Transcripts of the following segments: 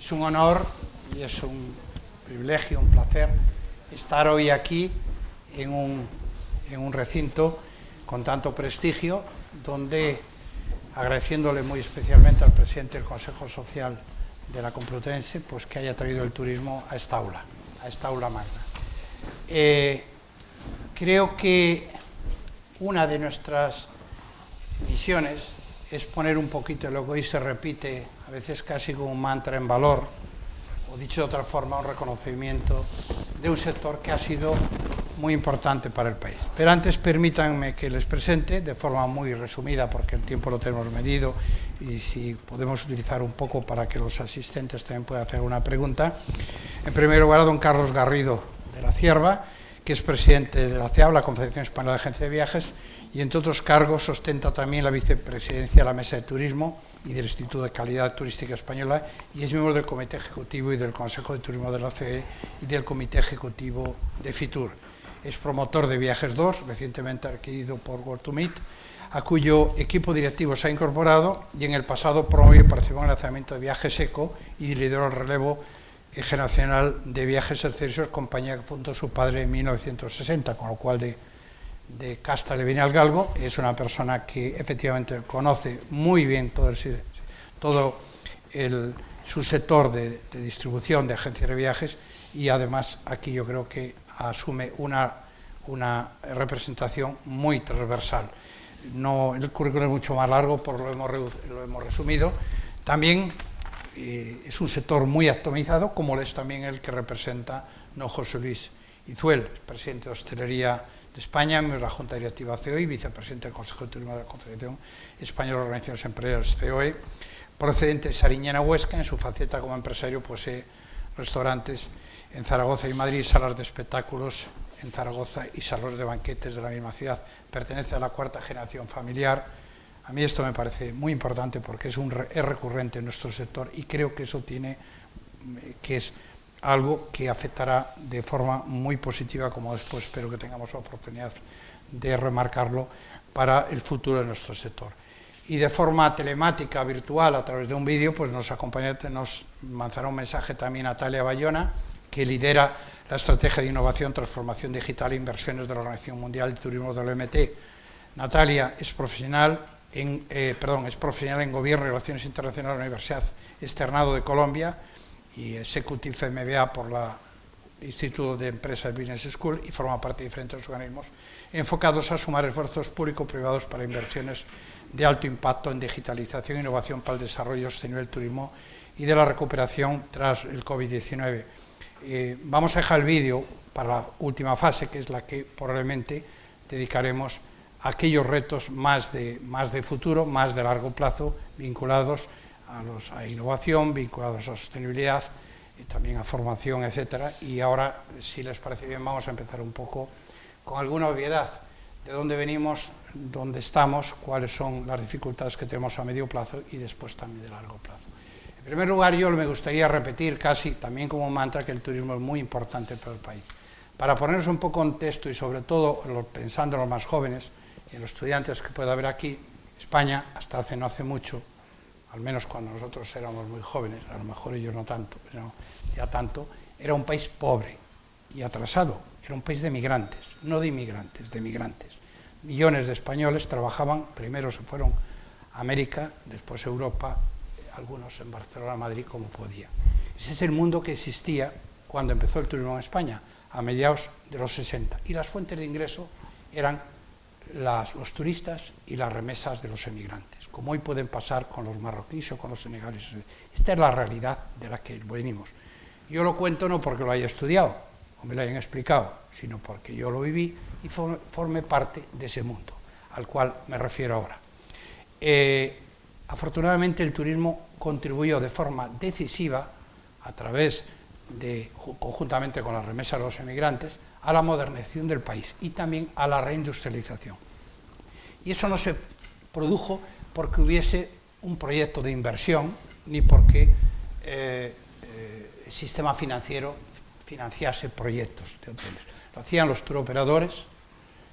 Es un honor y es un privilegio, un placer estar hoy aquí en un recinto con tanto prestigio, donde, agradeciéndole muy especialmente al presidente del Consejo Social de la Complutense, pues que haya traído el turismo a esta aula magna. Creo que una de nuestras misiones es poner un poquito lo que hoy se repite, a veces casi como un mantra, en valor, o dicho de otra forma, un reconocimiento de un sector que ha sido muy importante para el país. Pero antes permítanme que les presente de forma muy resumida, porque el tiempo lo tenemos medido, y si podemos utilizar un poco para que los asistentes también puedan hacer una pregunta. En primer lugar, a don Carlos Garrido de la Cierva, que es presidente de la CEAB, la Confederación Española de Agencias de Viajes, y entre otros cargos ostenta también la vicepresidencia de la Mesa de Turismo y del Instituto de Calidad Turística Española, y es miembro del Comité Ejecutivo y del Consejo de Turismo de la COE y del Comité Ejecutivo de FITUR. Es promotor de Viajes 2, recientemente adquirido por World to Meet, a cuyo equipo directivo se ha incorporado, y en el pasado promovió y participó en el lanzamiento de Viajes Eco y lideró el relevo generacional de Viajes Excelsior, compañía que fundó su padre en 1960, con lo cual de casta le viene al galgo. Es una persona que efectivamente conoce muy bien todo su sector de distribución de agencias de viajes, y además aquí yo creo que asume una representación muy transversal. El currículum es mucho más largo, por lo hemos resumido. También es un sector muy atomizado, como es también el que representa don José Luis Izuel, presidente de Hostelería de España, miembro de la Junta Directiva COE, vicepresidente del Consejo de Turismo de la Confederación Española de Organizaciones Empresariales COE, procedente de Sariñena, Huesca. En su faceta como empresario posee restaurantes en Zaragoza y Madrid, salas de espectáculos en Zaragoza y salones de banquetes de la misma ciudad. Pertenece a la cuarta generación familiar. A mí esto me parece muy importante porque es recurrente en nuestro sector, y creo que eso es algo que afectará de forma muy positiva, como después espero que tengamos la oportunidad de remarcarlo, para el futuro de nuestro sector. Y de forma telemática, virtual, a través de un vídeo, pues nos mandará un mensaje también Natalia Bayona, que lidera la estrategia de innovación, transformación digital e inversiones de la Organización Mundial de Turismo del OMT. Natalia es profesional en Gobierno y Relaciones Internacionales de la Universidad Externado de Colombia y Executive MBA por el Instituto de Empresas Business School, y forma parte de diferentes organismos enfocados a sumar esfuerzos público-privados para inversiones de alto impacto en digitalización e innovación para el desarrollo sostenible del turismo y de la recuperación tras el COVID-19. Vamos a dejar el vídeo para la última fase, que es la que probablemente dedicaremos a aquellos retos más de futuro, más de largo plazo, vinculados a innovación, vinculados a sostenibilidad, y también a formación, etcétera. Y ahora, si les parece bien, vamos a empezar un poco con alguna obviedad de dónde venimos, dónde estamos, cuáles son las dificultades que tenemos a medio plazo y después también de largo plazo. En primer lugar, yo me gustaría repetir casi también como un mantra que el turismo es muy importante para el país. Para ponernos un poco en contexto, y sobre todo pensando en los más jóvenes y en los estudiantes que pueda haber aquí, España, hasta hace no hace mucho, al menos cuando nosotros éramos muy jóvenes, a lo mejor ellos no tanto, pero ya tanto, era un país pobre y atrasado. Era un país de migrantes, no de inmigrantes, de migrantes. Millones de españoles trabajaban, primero se fueron a América, después a Europa, algunos en Barcelona, Madrid, como podían. Ese es el mundo que existía cuando empezó el turismo en España, a mediados de los 60. Y las fuentes de ingreso eran los turistas y las remesas de los emigrantes, como hoy pueden pasar con los marroquíes o con los senegaleses. Esta es la realidad de la que venimos. Yo lo cuento no porque lo haya estudiado o me lo hayan explicado, sino porque yo lo viví y formé parte de ese mundo, al cual me refiero ahora. Afortunadamente el turismo contribuyó de forma decisiva, a través conjuntamente con las remesas de los emigrantes, a la modernización del país y también a la reindustrialización. Y eso no se produjo porque hubiese un proyecto de inversión, ni porque el sistema financiero financiase proyectos de hoteles. Lo hacían los turoperadores,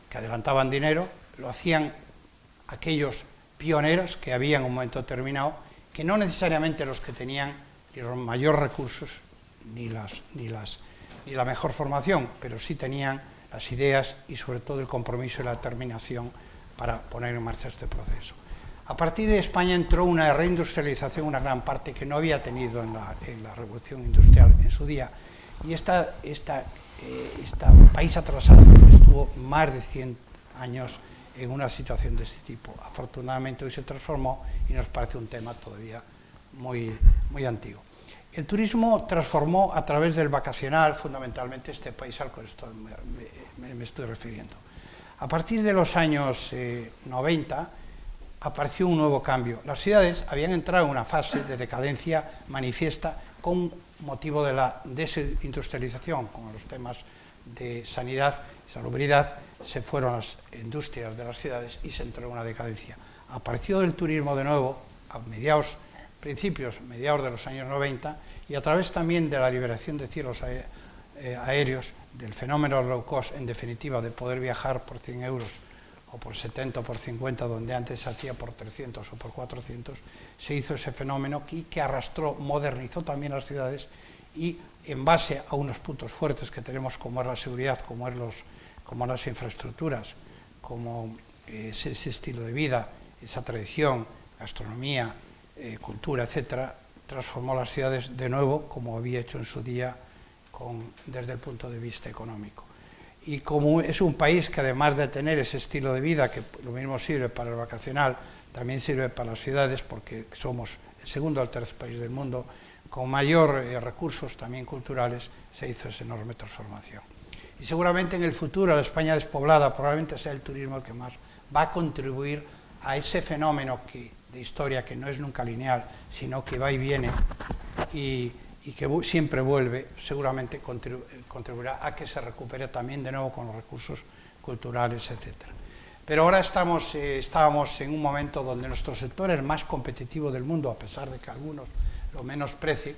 que adelantaban dinero, lo hacían aquellos pioneros que había en un momento determinado, que no necesariamente los que tenían ni los mayores recursos, ni la mejor formación, pero sí tenían las ideas y sobre todo el compromiso y la determinación para poner en marcha este proceso. A partir de España entró una reindustrialización, una gran parte que no había tenido en la revolución industrial en su día, y este país atrasado estuvo más de 100 años en una situación de este tipo. Afortunadamente hoy se transformó y nos parece un tema todavía muy antiguo. El turismo transformó a través del vacacional fundamentalmente este país al que me estoy refiriendo. A partir de los años 90 apareció un nuevo cambio. Las ciudades habían entrado en una fase de decadencia manifiesta con motivo de la desindustrialización, con los temas de sanidad, salubridad, se fueron las industrias de las ciudades y se entró en una decadencia. Apareció el turismo de nuevo a mediados de los años 90, y a través también de la liberación de cielos aéreos, del fenómeno low cost, en definitiva, de poder viajar por 100 euros o por 70 o por 50, donde antes se hacía por 300 o por 400, se hizo ese fenómeno que arrastró, modernizó también las ciudades, y en base a unos puntos fuertes que tenemos, como es la seguridad, como las infraestructuras, como ese estilo de vida, esa tradición, gastronomía, cultura, etcétera, transformó las ciudades de nuevo, como había hecho en su día desde el punto de vista económico. Y como es un país que, además de tener ese estilo de vida, que lo mismo sirve para el vacacional, también sirve para las ciudades, porque somos el segundo o el tercer país del mundo con mayor recursos también culturales, se hizo esa enorme transformación. Y seguramente en el futuro la España despoblada probablemente sea el turismo el que más va a contribuir a ese fenómeno de historia que no es nunca lineal, sino que va y viene y que siempre vuelve, seguramente contribuirá a que se recupere también de nuevo con los recursos culturales, etc. Pero ahora estábamos en un momento donde nuestro sector es el más competitivo del mundo, a pesar de que algunos lo menosprecien,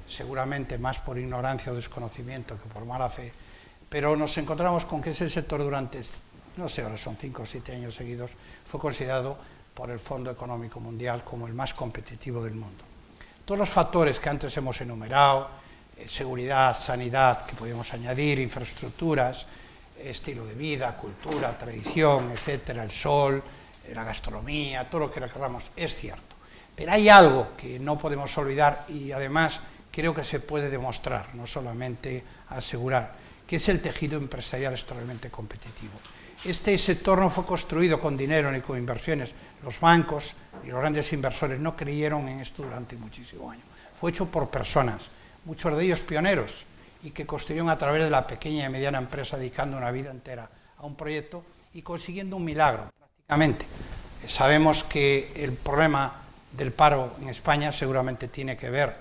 seguramente más por ignorancia o desconocimiento que por mala fe, pero nos encontramos con que ese sector durante, no sé, ahora son 5 o 7 años seguidos, fue considerado por el Fondo Económico Mundial como el más competitivo del mundo. Todos los factores que antes hemos enumerado, seguridad, sanidad, que podemos añadir, infraestructuras, estilo de vida, cultura, tradición, etcétera, el sol, la gastronomía, todo lo que queramos, es cierto. Pero hay algo que no podemos olvidar y además creo que se puede demostrar, no solamente asegurar, que es el tejido empresarial extremadamente competitivo. Este sector no fue construido con dinero ni con inversiones. Los bancos y los grandes inversores no creyeron en esto durante muchísimos años. Fue hecho por personas, muchos de ellos pioneros, y que construyeron a través de la pequeña y mediana empresa, dedicando una vida entera a un proyecto y consiguiendo un milagro, prácticamente. Sabemos que el problema del paro en España seguramente tiene que ver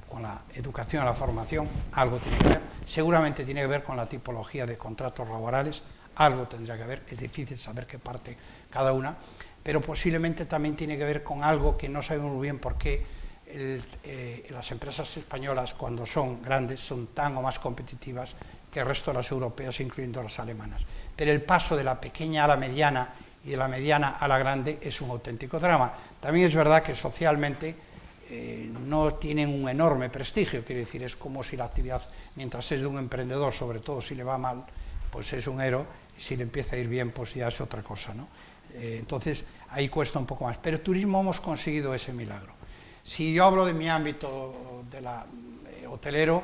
con la educación, la formación, algo tiene que ver, seguramente tiene que ver con la tipología de contratos laborales, algo tendrá que ver, es difícil saber qué parte cada una, pero posiblemente también tiene que ver con algo que no sabemos muy bien por qué las empresas españolas, cuando son grandes, son tan o más competitivas que el resto de las europeas, incluyendo las alemanas. Pero el paso de la pequeña a la mediana y de la mediana a la grande es un auténtico drama. También es verdad que socialmente no tienen un enorme prestigio, quiere decir, es como si la actividad, mientras es de un emprendedor, sobre todo si le va mal, pues es un héroe, y si le empieza a ir bien, pues ya es otra cosa, ¿no? Entonces, ahí cuesta un poco más. Pero el turismo hemos conseguido ese milagro. Si yo hablo de mi ámbito hotelero,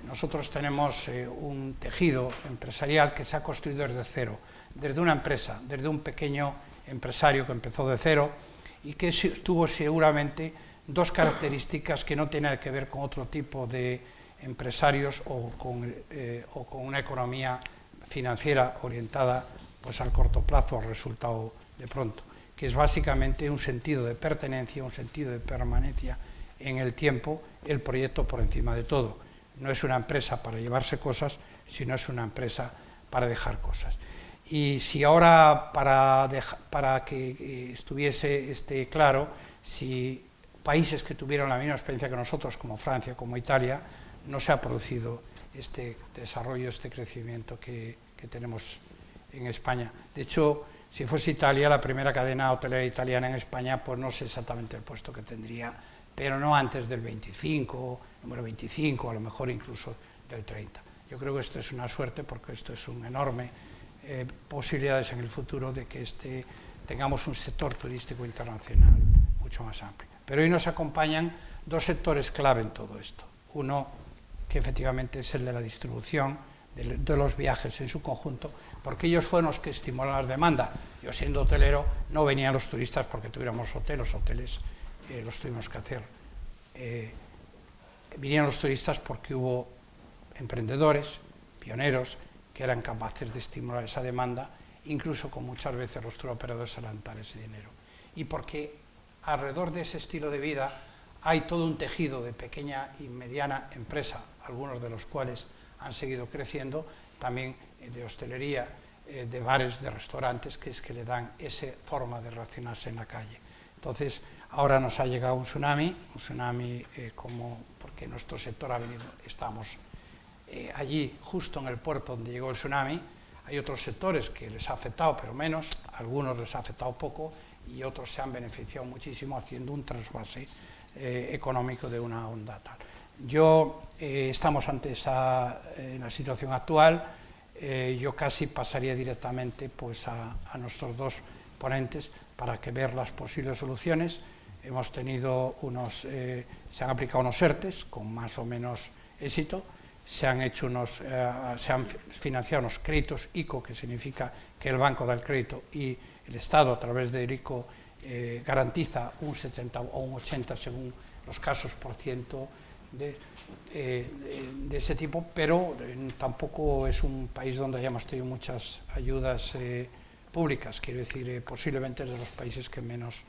nosotros tenemos un tejido empresarial que se ha construido desde cero, desde una empresa, desde un pequeño empresario que empezó de cero y que tuvo seguramente dos características que no tienen que ver con otro tipo de empresarios o con una economía financiera orientada pues al corto plazo, al resultado de pronto, que es básicamente un sentido de pertenencia, un sentido de permanencia en el tiempo, el proyecto por encima de todo. No es una empresa para llevarse cosas, sino es una empresa para dejar cosas. Y si ahora, para que estuviese claro, si países que tuvieron la misma experiencia que nosotros, como Francia, como Italia, no se ha producido este desarrollo, este crecimiento que tenemos en España. De hecho, si fuese Italia, la primera cadena hotelera italiana en España, pues no sé exactamente el puesto que tendría pero no antes del 25, número 25, a lo mejor incluso del 30. Yo creo que esto es una suerte porque esto es un enorme posibilidades en el futuro de que tengamos un sector turístico internacional mucho más amplio. Pero hoy nos acompañan dos sectores clave en todo esto. Uno, que efectivamente es el de la distribución de los viajes en su conjunto, porque ellos fueron los que estimularon la demanda. Yo, siendo hotelero, no venían los turistas porque tuviéramos los hoteles los tuvimos que hacer. Vinieron los turistas porque hubo emprendedores, pioneros, que eran capaces de estimular esa demanda, incluso con muchas veces los turoperadores adelantar ese dinero. Y porque alrededor de ese estilo de vida hay todo un tejido de pequeña y mediana empresa, algunos de los cuales han seguido creciendo, también de hostelería, de bares, de restaurantes, que es que le dan esa forma de relacionarse en la calle. Entonces, ahora nos ha llegado un tsunami porque nuestro sector ha venido, estamos allí justo en el puerto donde llegó el tsunami. Hay otros sectores que les ha afectado, pero menos, algunos les ha afectado poco y otros se han beneficiado muchísimo haciendo un trasvase económico de una onda tal. Estamos ante en la situación actual. Yo casi pasaría directamente pues, a nuestros dos ponentes para que ver las posibles soluciones. Hemos tenido se han aplicado unos ERTES con más o menos éxito, se han financiado unos créditos ICO, que significa que el banco da el crédito y el Estado a través del ICO garantiza un 70 o un 80 según los casos por ciento de ese tipo, pero tampoco es un país donde hayamos tenido muchas ayudas públicas, quiero decir, posiblemente es de los países que menos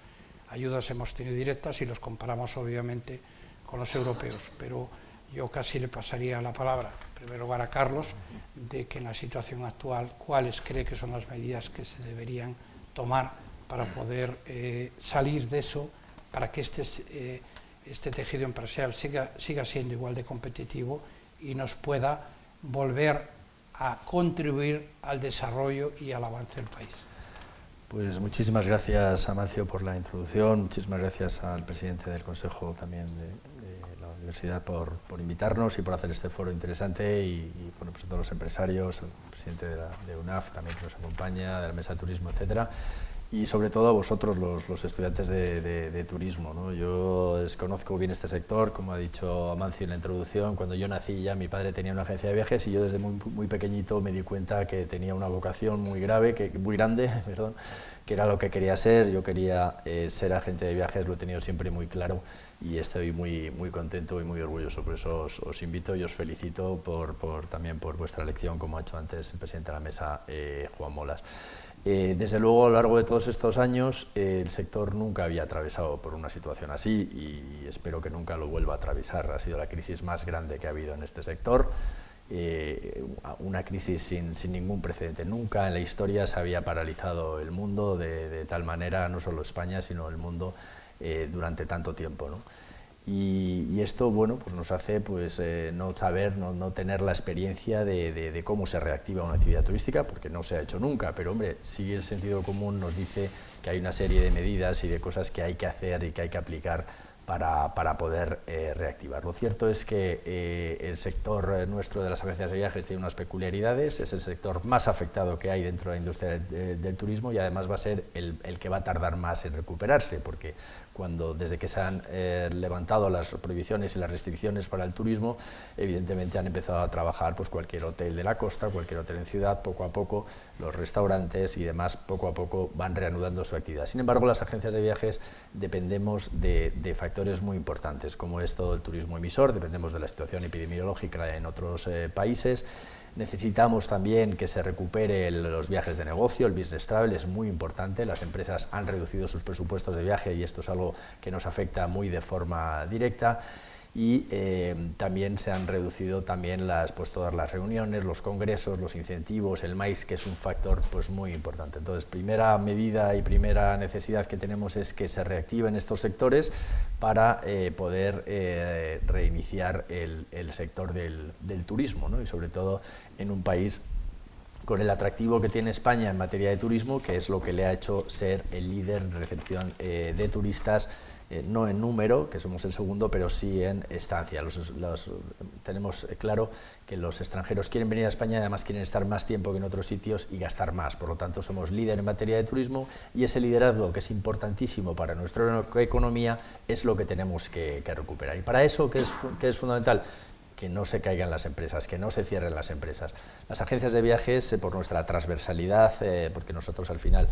ayudas hemos tenido directas, y los comparamos obviamente con los europeos, pero yo casi le pasaría la palabra, en primer lugar a Carlos, de que en la situación actual, ¿cuáles cree que son las medidas que se deberían tomar para poder salir de eso, para que este tejido empresarial siga siendo igual de competitivo y nos pueda volver a contribuir al desarrollo y al avance del país? Pues muchísimas gracias, Amancio, por la introducción, muchísimas gracias al presidente del Consejo también de la Universidad por invitarnos y por hacer este foro interesante, y bueno, pues a todos los empresarios, al presidente de UNAF también que nos acompaña, de la Mesa de Turismo, etcétera. Y sobre todo a vosotros, los estudiantes de turismo, ¿no? Yo desconozco bien este sector, como ha dicho Amancio en la introducción. Cuando yo nací ya mi padre tenía una agencia de viajes y yo desde muy pequeñito me di cuenta que tenía una vocación muy grande, perdón, que era lo que quería ser. Yo quería ser agente de viajes, lo he tenido siempre muy claro y estoy muy contento y muy orgulloso. Por eso os invito y os felicito también por vuestra elección, como ha hecho antes el presidente de la mesa, Juan Molas. Desde luego, a lo largo de todos estos años, el sector nunca había atravesado por una situación así y espero que nunca lo vuelva a atravesar. Ha sido la crisis más grande que ha habido en este sector, una crisis sin ningún precedente. Nunca en la historia se había paralizado el mundo de tal manera, no solo España, sino el mundo durante tanto tiempo, ¿no? Y esto, bueno, pues nos hace pues, no tener la experiencia de cómo se reactiva una actividad turística, porque no se ha hecho nunca, pero hombre, sí el sentido común nos dice que hay una serie de medidas y de cosas que hay que hacer y que hay que aplicar para poder reactivar. Lo cierto es que el sector nuestro de las agencias de viajes tiene unas peculiaridades, es el sector más afectado que hay dentro de la industria del turismo, y además va a ser el que va a tardar más en recuperarse, porque desde que se han levantado las prohibiciones y las restricciones para el turismo, evidentemente han empezado a trabajar pues, cualquier hotel de la costa, cualquier hotel en ciudad, poco a poco los restaurantes y demás poco a poco van reanudando su actividad. Sin embargo, las agencias de viajes dependemos de factores muy importantes, como es todo el turismo emisor, dependemos de la situación epidemiológica en otros países. Necesitamos también que se recupere los viajes de negocio, el business travel es muy importante. Las empresas han reducido sus presupuestos de viaje y esto es algo que nos afecta muy de forma directa. Y también se han reducido también pues, todas las reuniones, los congresos, los incentivos, el MAIS, que es un factor pues, muy importante. Entonces, primera medida y primera necesidad que tenemos es que se reactiven estos sectores para poder reiniciar el sector del turismo, ¿no? Y sobre todo en un país con el atractivo que tiene España en materia de turismo, que es lo que le ha hecho ser el líder en recepción de turistas, no en número, que somos el segundo, pero sí en estancia. Tenemos claro que los extranjeros quieren venir a España y además quieren estar más tiempo que en otros sitios y gastar más. Por lo tanto, somos líder en materia de turismo y ese liderazgo, que es importantísimo para nuestra economía, es lo que tenemos que recuperar. Y para eso, ¿qué es fundamental? Que no se caigan las empresas, que no se cierren las empresas. Las agencias de viajes, por nuestra transversalidad, porque nosotros al final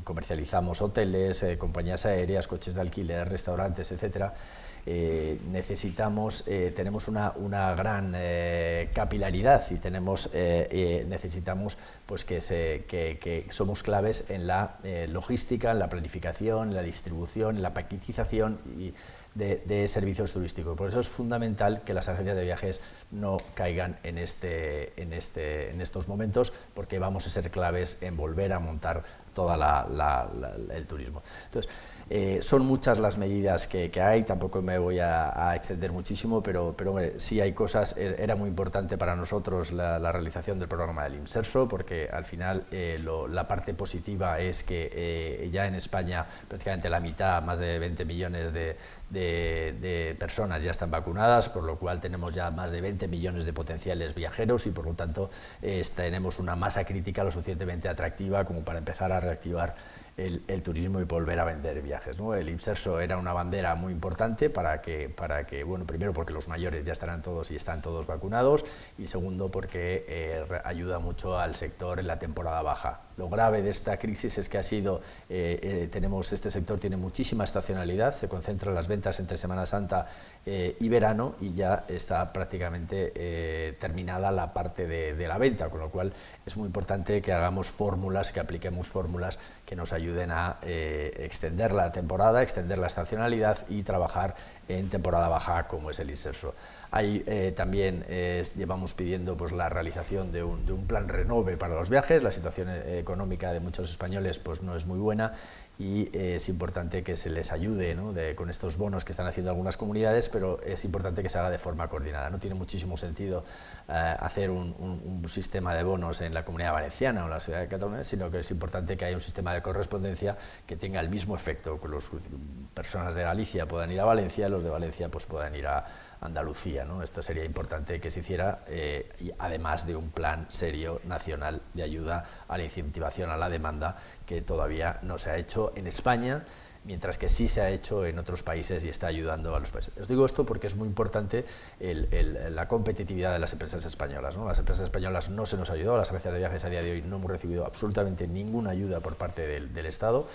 comercializamos hoteles, compañías aéreas, coches de alquiler, restaurantes, etcétera, tenemos una gran capilaridad y necesitamos pues que somos claves en la logística, en la planificación, en la distribución, en la paquetización de servicios turísticos. Por eso es fundamental que las agencias de viajes no caigan en estos momentos, porque vamos a ser claves en volver a montar todo el turismo. Entonces, son muchas las medidas que hay, tampoco me voy a extender muchísimo, pero hombre, sí hay cosas. Era muy importante para nosotros la realización del programa del Imserso, porque al final la parte positiva es que ya en España prácticamente la mitad, más de 20 millones de personas ya están vacunadas, por lo cual tenemos ya más de 20 millones de potenciales viajeros y por lo tanto tenemos una masa crítica lo suficientemente atractiva como para empezar a reactivar el turismo y volver a vender viajes, ¿no? El Imserso era una bandera muy importante para que, bueno, primero porque los mayores ya estarán todos y están todos vacunados, y segundo porque ayuda mucho al sector en la temporada baja. Lo grave de esta crisis es que este sector tiene muchísima estacionalidad, se concentran las ventas entre Semana Santa y verano, y ya está prácticamente terminada la parte de la venta, con lo cual es muy importante que hagamos fórmulas, que apliquemos fórmulas que nos ayuden a extender la temporada, extender la estacionalidad y trabajar en temporada baja, como es el Imserso. Ahí también llevamos pidiendo pues la realización de un plan renove para los viajes. La situación económica de muchos españoles pues no es muy buena y es importante que se les ayude, ¿no? con estos bonos que están haciendo algunas comunidades, pero es importante que se haga de forma coordinada. No tiene muchísimo sentido hacer un sistema de bonos en la Comunidad Valenciana o en la ciudad de Cataluña, sino que es importante que haya un sistema de correspondencia que tenga el mismo efecto, que las personas de Galicia puedan ir a Valencia, los de Valencia pues puedan ir a Andalucía, ¿no? Esto sería importante que se hiciera, y además de un plan serio nacional de ayuda a la incentivación a la demanda, que todavía no se ha hecho en España, mientras que sí se ha hecho en otros países y está ayudando a los países. Os digo esto porque es muy importante la competitividad de las empresas españolas, ¿no? Las empresas españolas no se nos ayudó, las agencias de viajes a día de hoy no hemos recibido absolutamente ninguna ayuda por parte del Estado.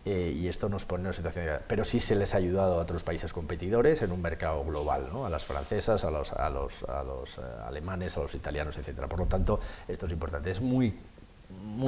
Y esto nos pone en una situación pero sí se les ha ayudado a otros países competidores en un mercado global, ¿no? A las francesas, a los alemanes, a los italianos, etcétera. Por lo tanto, esto es importante. Es muy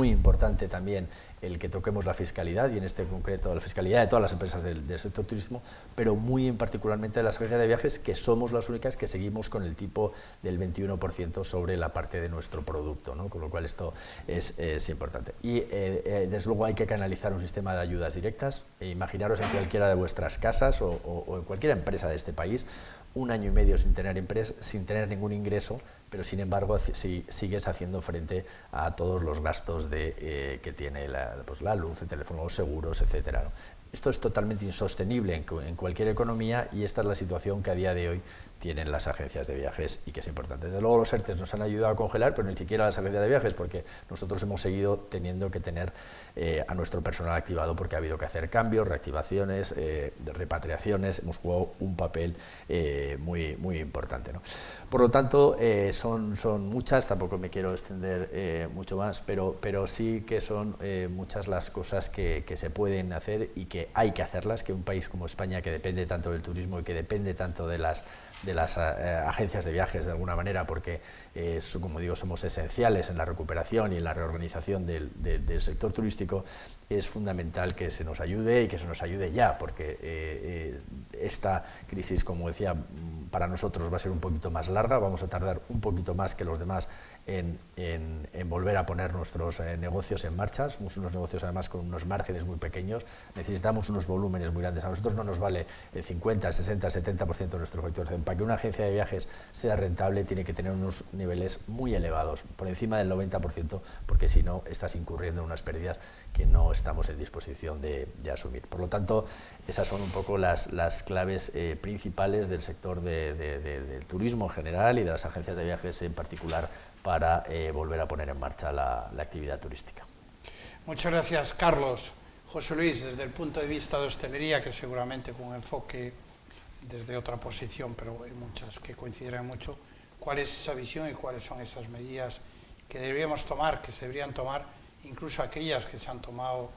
importante también el que toquemos la fiscalidad, y en este concreto la fiscalidad de todas las empresas del sector turismo, pero muy particularmente de las agencias de viajes, que somos las únicas que seguimos con el tipo del 21% sobre la parte de nuestro producto, ¿no? Con lo cual esto es importante. Y desde luego hay que canalizar un sistema de ayudas directas. Imaginaros en cualquiera de vuestras casas o en cualquier empresa de este país, 1 año y medio sin tener ningún ingreso, pero sin embargo sigues haciendo frente a todos los gastos que tiene la luz, el teléfono, los seguros, etcétera, ¿no? Esto es totalmente insostenible en cualquier economía, y esta es la situación que a día de hoy tienen las agencias de viajes y que es importante. Desde luego los ERTEs nos han ayudado a congelar, pero ni siquiera las agencias de viajes, porque nosotros hemos seguido teniendo que tener a nuestro personal activado, porque ha habido que hacer cambios, reactivaciones, repatriaciones. Hemos jugado un papel muy importante, ¿no? Por lo tanto, son muchas, tampoco me quiero extender mucho más, pero sí que son muchas las cosas que se pueden hacer y que hay que hacerlas, que un país como España, que depende tanto del turismo y que depende tanto de las agencias de viajes de alguna manera, porque como digo, somos esenciales en la recuperación y en la reorganización del sector turístico, es fundamental que se nos ayude y que se nos ayude ya, porque esta crisis, como decía, para nosotros va a ser un poquito más larga, vamos a tardar un poquito más que los demás en volver a poner nuestros negocios en marcha. Somos unos negocios además con unos márgenes muy pequeños, necesitamos unos volúmenes muy grandes. A nosotros no nos vale el 50, 60, 70% de nuestro facturación. Para que una agencia de viajes sea rentable tiene que tener unos niveles muy elevados, por encima del 90%, porque si no estás incurriendo en unas pérdidas que no estamos en disposición de asumir. Por lo tanto, esas son un poco las claves principales del sector del turismo en general y de las agencias de viajes en particular para volver a poner en marcha la actividad turística. Muchas gracias, Carlos. José Luis, desde el punto de vista de hostelería, que seguramente con un enfoque desde otra posición, pero hay muchas que coincidirán mucho, ¿cuál es esa visión y cuáles son esas medidas que deberíamos tomar, que se deberían tomar, incluso aquellas que se han tomado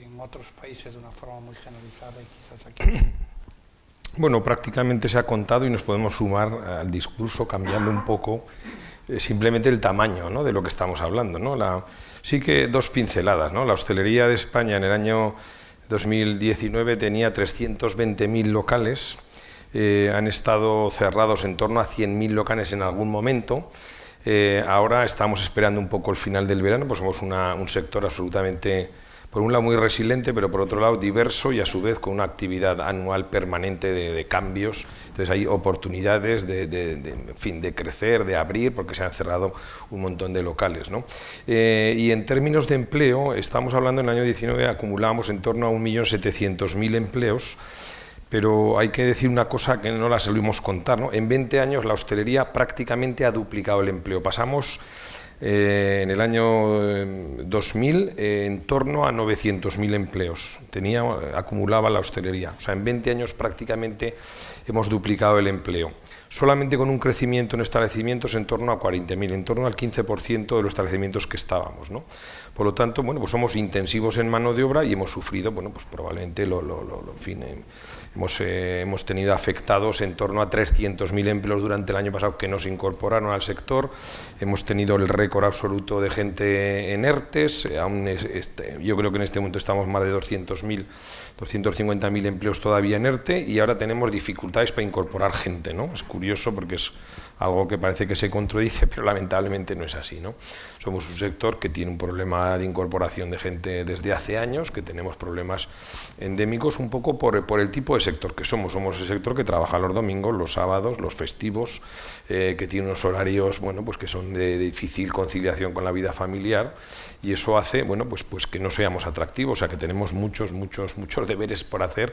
en otros países de una forma muy generalizada y quizás aquí? Bueno, prácticamente se ha contado y nos podemos sumar al discurso cambiando un poco simplemente el tamaño, ¿no?, de lo que estamos hablando, ¿no? Sí que dos pinceladas, ¿no? La hostelería de España en el año 2019 tenía 320.000 locales, han estado cerrados en torno a 100.000 locales en algún momento. Ahora estamos esperando un poco el final del verano, pues somos un sector absolutamente, por un lado muy resiliente, pero por otro lado diverso y a su vez con una actividad anual permanente de cambios. Entonces hay oportunidades en fin, de crecer, de abrir, porque se han cerrado un montón de locales, ¿no? Y en términos de empleo, estamos hablando en el año 19, acumulamos en torno a 1.700.000 empleos, pero hay que decir una cosa que no la solemos contar, ¿no? En 20 años la hostelería prácticamente ha duplicado el empleo. Pasamos en el año 2000 en torno a 900.000 empleos acumulaba la hostelería. O sea, en 20 años prácticamente hemos duplicado el empleo. Solamente con un crecimiento en establecimientos en torno a 40.000, en torno al 15% de los establecimientos que estábamos, ¿no? Por lo tanto, bueno, pues somos intensivos en mano de obra y hemos sufrido, bueno, pues probablemente en fin, hemos tenido afectados en torno a 300.000 empleos durante el año pasado que no se incorporaron al sector. Hemos tenido el récord absoluto de gente en ERTES, yo creo que en este momento estamos más de 250.000 empleos todavía en ERTE y ahora tenemos dificultades para incorporar gente, ¿no? Es curioso porque es algo que parece que se contradice, pero lamentablemente no es así, ¿no? Somos un sector que tiene un problema de incorporación de gente desde hace años, que tenemos problemas endémicos un poco por el tipo de sector que somos. Somos el sector que trabaja los domingos, los sábados, los festivos, que tiene unos horarios, bueno, pues que son de difícil conciliación con la vida familiar y eso hace, bueno, pues que no seamos atractivos, o sea que tenemos muchos deberes por hacer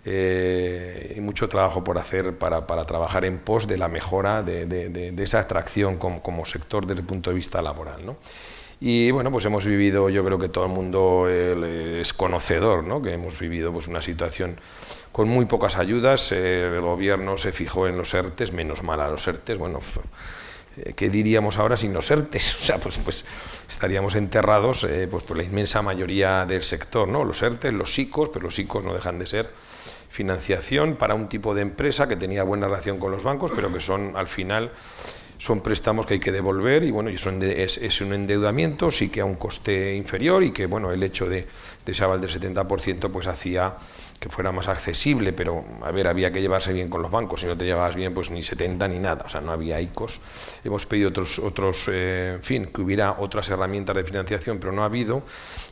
y mucho trabajo por hacer para trabajar en pos de la mejora de esa atracción como sector desde el punto de vista laboral, ¿no? Y bueno, pues hemos vivido, yo creo que todo el mundo es conocedor, ¿no?, que hemos vivido pues una situación con muy pocas ayudas. El gobierno se fijó en los ERTES, menos mal a los ERTES, bueno, ¿qué diríamos ahora sin los ERTES? O sea, pues estaríamos enterrados pues por la inmensa mayoría del sector, ¿no? Los ERTES, los SICOs, pero los SICOs no dejan de ser financiación para un tipo de empresa que tenía buena relación con los bancos, pero que son, al final, son préstamos que hay que devolver y bueno, y es un endeudamiento, sí que a un coste inferior y que bueno, el hecho de ese aval del 70% pues hacía que fuera más accesible, pero a ver, había que llevarse bien con los bancos, si no te llevabas bien pues ni 70 ni nada, o sea, no había ICOs. Hemos pedido otros en fin, que hubiera otras herramientas de financiación, pero no ha habido,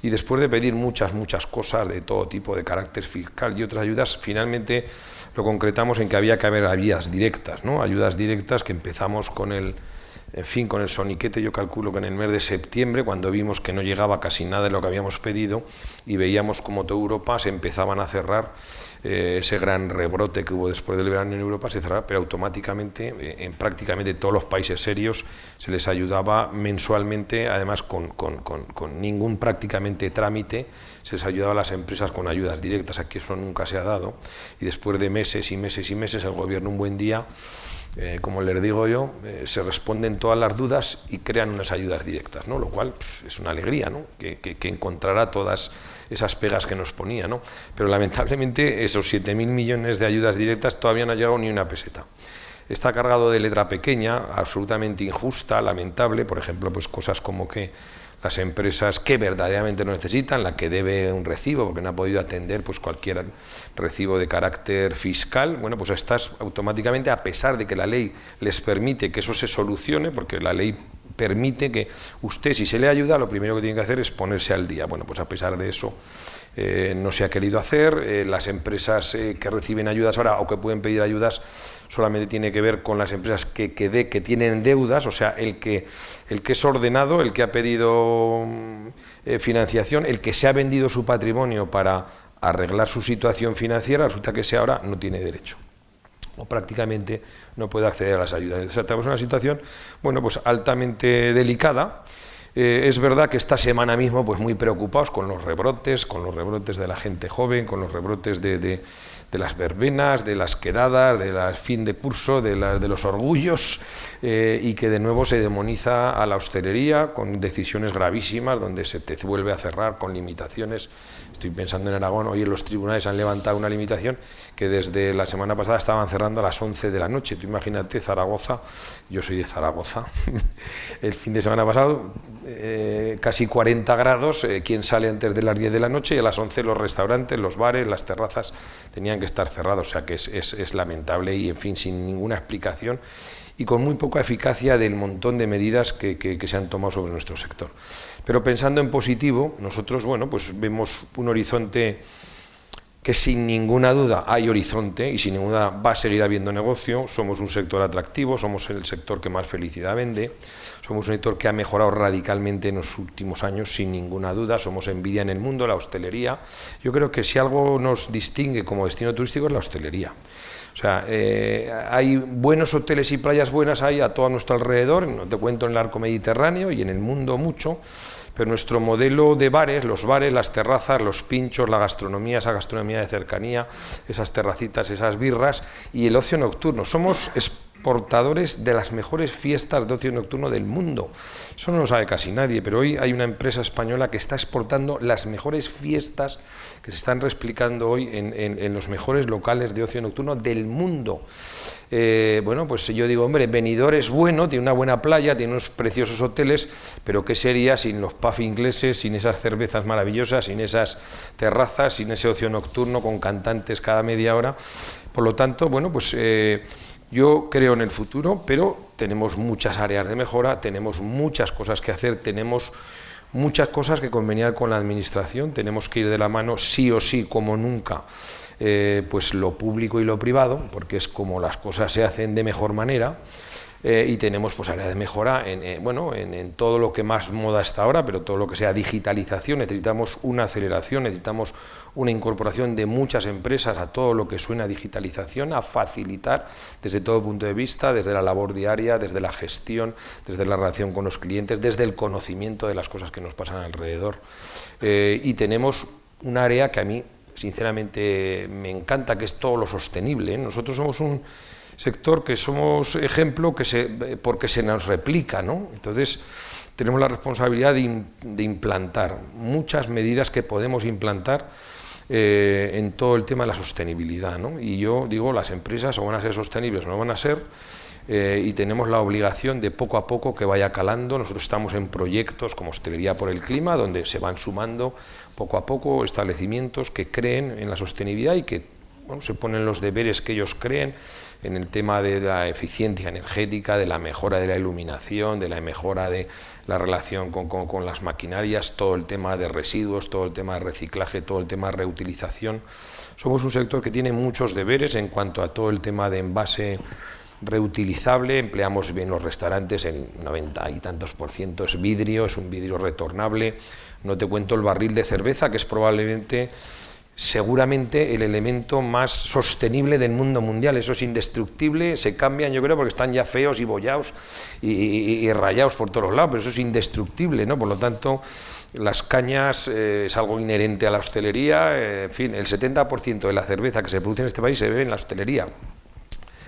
y después de pedir muchas cosas de todo tipo, de carácter fiscal y otras ayudas, finalmente lo concretamos en que había que haber ayudas directas, ¿no? Ayudas directas que empezamos con el soniquete. Yo calculo que en el mes de septiembre, cuando vimos que no llegaba casi nada de lo que habíamos pedido y veíamos como toda Europa se empezaban a cerrar, ese gran rebrote que hubo después del verano en Europa se cerraba, pero automáticamente en prácticamente todos los países serios se les ayudaba mensualmente, además con ningún prácticamente trámite, se les ayudaba a las empresas con ayudas directas. Aquí eso nunca se ha dado y después de meses y meses y meses el gobierno un buen día, como les digo yo, se responden todas las dudas y crean unas ayudas directas, ¿no? Lo cual es una alegría, ¿no?, que encontrará todas esas pegas que nos ponía, ¿no? Pero lamentablemente esos 7.000 millones de ayudas directas todavía no ha llegado ni una peseta. Está cargado de letra pequeña, absolutamente injusta, lamentable, por ejemplo, pues cosas como que las empresas que verdaderamente lo necesitan, la que debe un recibo porque no ha podido atender pues cualquier recibo de carácter fiscal, bueno, pues estas automáticamente, a pesar de que la ley les permite que eso se solucione, porque la ley permite que usted, si se le ayuda, lo primero que tiene que hacer es ponerse al día. Bueno, pues a pesar de eso no se ha querido hacer. Las empresas que reciben ayudas ahora o que pueden pedir ayudas solamente tiene que ver con las empresas que tienen deudas, o sea, el que es ordenado, el que ha pedido financiación, el que se ha vendido su patrimonio para arreglar su situación financiera, resulta que ese ahora no tiene derecho o prácticamente no puede acceder a las ayudas. Entonces, estamos en una situación, bueno, pues altamente delicada. Es verdad que esta semana mismo pues muy preocupados con los rebrotes de la gente joven, con los rebrotes de las verbenas, de las quedadas, de las fin de curso, de los orgullos, y que de nuevo se demoniza a la hostelería con decisiones gravísimas donde se te vuelve a cerrar con limitaciones. Estoy pensando en Aragón, hoy en los tribunales han levantado una limitación que desde la semana pasada estaban cerrando a las 11 de la noche. Tú imagínate Zaragoza, yo soy de Zaragoza, el fin de semana pasado casi 40 grados, ¿quién sale antes de las 10 de la noche? Y a las 11 los restaurantes, los bares, las terrazas tenían que estar cerrados, o sea que es lamentable y en fin, sin ninguna explicación y con muy poca eficacia del montón de medidas que se han tomado sobre nuestro sector. Pero pensando en positivo, nosotros, bueno, pues vemos un horizonte que sin ninguna duda hay horizonte y sin ninguna duda va a seguir habiendo negocio. Somos un sector atractivo, somos el sector que más felicidad vende, somos un sector que ha mejorado radicalmente en los últimos años, sin ninguna duda, somos envidia en el mundo, la hostelería. Yo creo que si algo nos distingue como destino turístico es la hostelería. O sea, hay buenos hoteles y playas buenas hay a todo nuestro alrededor, no te cuento en el arco mediterráneo y en el mundo mucho, pero nuestro modelo de bares, los bares, las terrazas, los pinchos, la gastronomía, esa gastronomía de cercanía, esas terracitas, esas birras y el ocio nocturno. Somos exportadores de las mejores fiestas de ocio nocturno del mundo. Eso no lo sabe casi nadie, pero hoy hay una empresa española que está exportando las mejores fiestas que se están replicando hoy en los mejores locales de ocio nocturno del mundo. Bueno, pues yo digo, hombre, Benidorm es bueno, tiene una buena playa, tiene unos preciosos hoteles, pero ¿qué sería sin los pubs ingleses, sin esas cervezas maravillosas, sin esas terrazas, sin ese ocio nocturno con cantantes cada media hora? Por lo tanto, bueno, pues yo creo en el futuro, pero tenemos muchas áreas de mejora, tenemos muchas cosas que hacer, tenemos muchas cosas que conveniar con la administración, tenemos que ir de la mano sí o sí, como nunca, pues lo público y lo privado, porque es como las cosas se hacen de mejor manera, y tenemos pues áreas de mejora en todo lo que más moda está ahora, pero todo lo que sea digitalización, necesitamos una aceleración, necesitamos una incorporación de muchas empresas a todo lo que suena a digitalización, a facilitar desde todo punto de vista, desde la labor diaria, desde la gestión, desde la relación con los clientes, desde el conocimiento de las cosas que nos pasan alrededor. Y tenemos un área que a mí sinceramente me encanta, que es todo lo sostenible. Nosotros somos un sector que somos ejemplo porque se nos replica, ¿no? Entonces tenemos la responsabilidad de implantar muchas medidas que podemos implantar en todo el tema de la sostenibilidad, ¿no? Y yo digo, las empresas o van a ser sostenibles o no van a ser, y tenemos la obligación de poco a poco que vaya calando. Nosotros estamos en proyectos como Hostelería por el Clima, donde se van sumando poco a poco establecimientos que creen en la sostenibilidad y que se ponen los deberes que ellos creen en el tema de la eficiencia energética, de la mejora de la iluminación, de la mejora de la relación con las maquinarias, todo el tema de residuos, todo el tema de reciclaje, todo el tema de reutilización. Somos un sector que tiene muchos deberes en cuanto a todo el tema de envase reutilizable. Empleamos bien los restaurantes, el 90 y tantos % es vidrio, es un vidrio retornable. No te cuento el barril de cerveza, que es probablemente seguramente el elemento más sostenible del mundo mundial. Eso es indestructible, se cambian, yo creo, porque están ya feos y bollados y rayados por todos lados, pero eso es indestructible, ¿no? Por lo tanto, las cañas es algo inherente a la hostelería. En fin, el 70% de la cerveza que se produce en este país se bebe en la hostelería.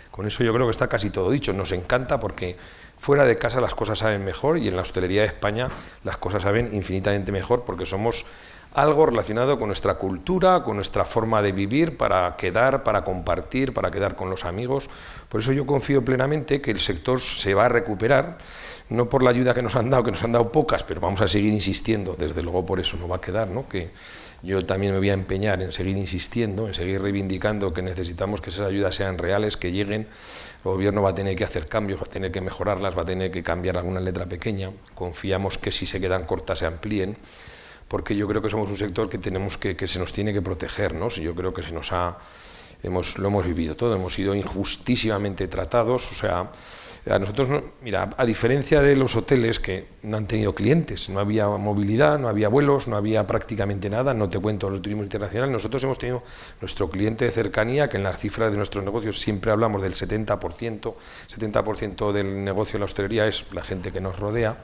Con eso yo creo que está casi todo dicho. Nos encanta porque fuera de casa las cosas saben mejor y en la hostelería de España las cosas saben infinitamente mejor, porque somos algo relacionado con nuestra cultura, con nuestra forma de vivir, para quedar, para compartir, para quedar con los amigos. Por eso yo confío plenamente que el sector se va a recuperar, no por la ayuda que nos han dado pocas, pero vamos a seguir insistiendo, desde luego por eso no va a quedar, ¿no? Que Yo también me voy a empeñar en seguir insistiendo, en seguir reivindicando que necesitamos que esas ayudas sean reales, que lleguen. El gobierno va a tener que hacer cambios, va a tener que mejorarlas, va a tener que cambiar alguna letra pequeña. Confiamos que si se quedan cortas se amplíen, porque yo creo que somos un sector que se nos tiene que proteger, ¿no? Yo creo que lo hemos vivido todo, hemos sido injustísimamente tratados, o sea, a nosotros, mira, a diferencia de los hoteles que no han tenido clientes, no había movilidad, no había vuelos, no había prácticamente nada, no te cuento el turismo internacional, nosotros hemos tenido nuestro cliente de cercanía, que en las cifras de nuestros negocios siempre hablamos del 70% del negocio de la hostelería es la gente que nos rodea,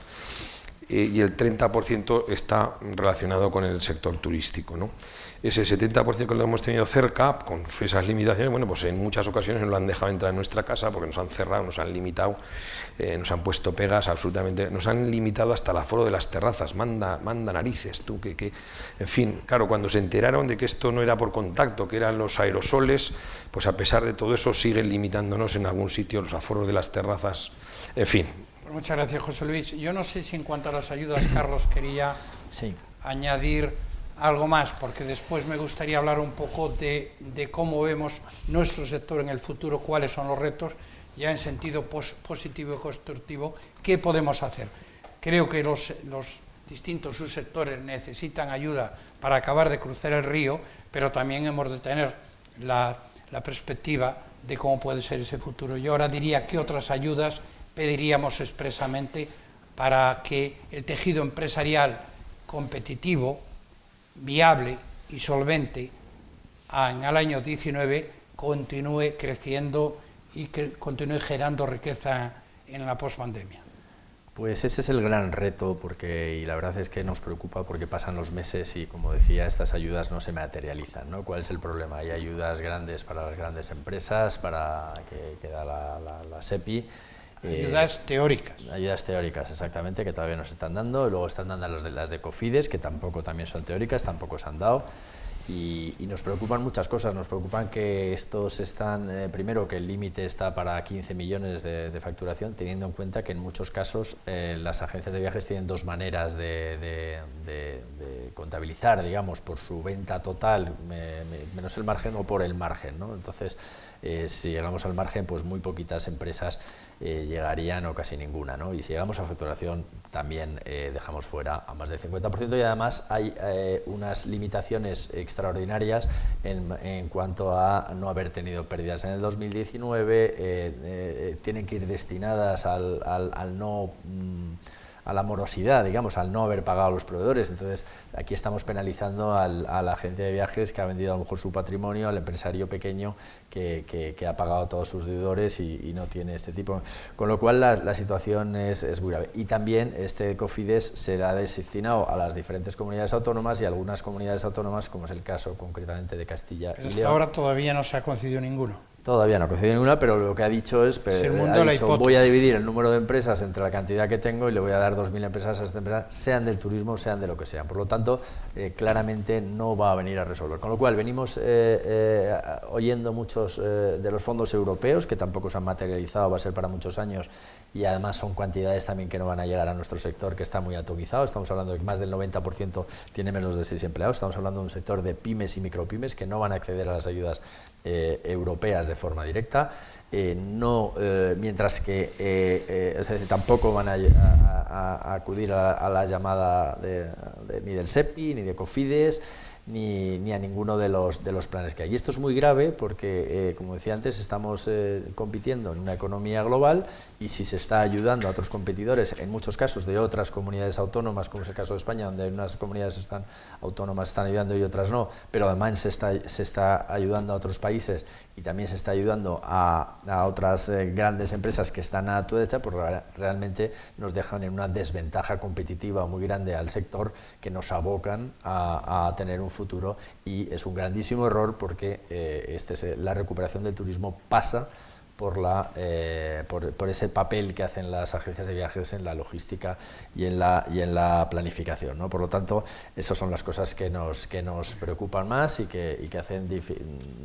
y el 30% está relacionado con el sector turístico, ¿no? Ese 70% que lo hemos tenido cerca, con esas limitaciones, bueno, pues en muchas ocasiones no lo han dejado entrar en nuestra casa porque nos han cerrado, nos han limitado, nos han puesto pegas absolutamente, nos han limitado hasta el aforo de las terrazas, manda narices, tú, en fin, claro, cuando se enteraron de que esto no era por contacto, que eran los aerosoles, pues a pesar de todo eso siguen limitándonos en algún sitio los aforos de las terrazas, en fin. Muchas gracias, José Luis. Yo no sé si en cuanto a las ayudas, Carlos, quería añadir algo más, porque después me gustaría hablar un poco de cómo vemos nuestro sector en el futuro, cuáles son los retos, ya en sentido positivo y constructivo, qué podemos hacer. Creo que los distintos subsectores necesitan ayuda para acabar de cruzar el río, pero también hemos de tener la perspectiva de cómo puede ser ese futuro. Yo ahora diría qué otras ayudas pediríamos expresamente para que el tejido empresarial competitivo, viable y solvente en el año 19 continúe creciendo y que continúe generando riqueza en la pospandemia. Pues ese es el gran reto, y la verdad es que nos preocupa porque pasan los meses y, como decía, estas ayudas no se materializan, ¿no? ¿Cuál es el problema? Hay ayudas grandes para las grandes empresas, para que da la SEPI. Ayudas teóricas. Ayudas teóricas, exactamente, que todavía nos están dando. Luego están dando las de Cofides, que tampoco también son teóricas, tampoco se han dado. Y nos preocupan muchas cosas. Nos preocupan que estos están, primero, que el límite está para 15 millones de facturación, teniendo en cuenta que en muchos casos las agencias de viajes tienen dos maneras de contabilizar, digamos, por su venta total, menos el margen o por el margen, ¿no? Entonces, si llegamos al margen, pues muy poquitas empresas llegarían o casi ninguna, ¿no? Y si llegamos a facturación, también dejamos fuera a más del 50%, y además hay unas limitaciones extraordinarias en cuanto a no haber tenido pérdidas en el 2019, tienen que ir destinadas a la morosidad, digamos, al no haber pagado a los proveedores. Entonces, aquí estamos penalizando a la agencia de viajes que ha vendido a lo mejor su patrimonio, al empresario pequeño que ha pagado a todos sus deudores y no tiene este tipo. Con lo cual, la situación es muy grave. Y también este Cofides será destinado a las diferentes comunidades autónomas y algunas comunidades autónomas, como es el caso concretamente de Castilla y León. Hasta ahora todavía no se ha concedido ninguno. Todavía no ha concedido ninguna, pero lo que ha dicho es, voy a dividir el número de empresas entre la cantidad que tengo y le voy a dar 2.000 empresas a esta empresa, sean del turismo, sean de lo que sean. Por lo tanto, claramente no va a venir a resolver. Con lo cual, venimos oyendo muchos de los fondos europeos, que tampoco se han materializado, va a ser para muchos años, y además son cantidades también que no van a llegar a nuestro sector, que está muy atomizado. Estamos hablando de que más del 90% tiene menos de 6 empleados. Estamos hablando de un sector de pymes y micropymes que no van a acceder a las ayudas europeas de forma directa, mientras que es decir, tampoco van a acudir a la llamada ni del SEPI, ni de Cofides, ni a ninguno de los planes que hay. Y esto es muy grave porque, como decía antes, estamos compitiendo en una economía global, y si se está ayudando a otros competidores, en muchos casos de otras comunidades autónomas, como es el caso de España, donde unas comunidades autónomas están ayudando y otras no, pero además se está ayudando a otros países y también se está ayudando a otras grandes empresas que están a tu derecha, pues realmente nos dejan en una desventaja competitiva muy grande al sector, que nos abocan a tener un futuro, y es un grandísimo error porque la recuperación del turismo pasa por ese papel que hacen las agencias de viajes en la logística y en la planificación, ¿no? Por lo tanto, esas son las cosas que nos preocupan más y que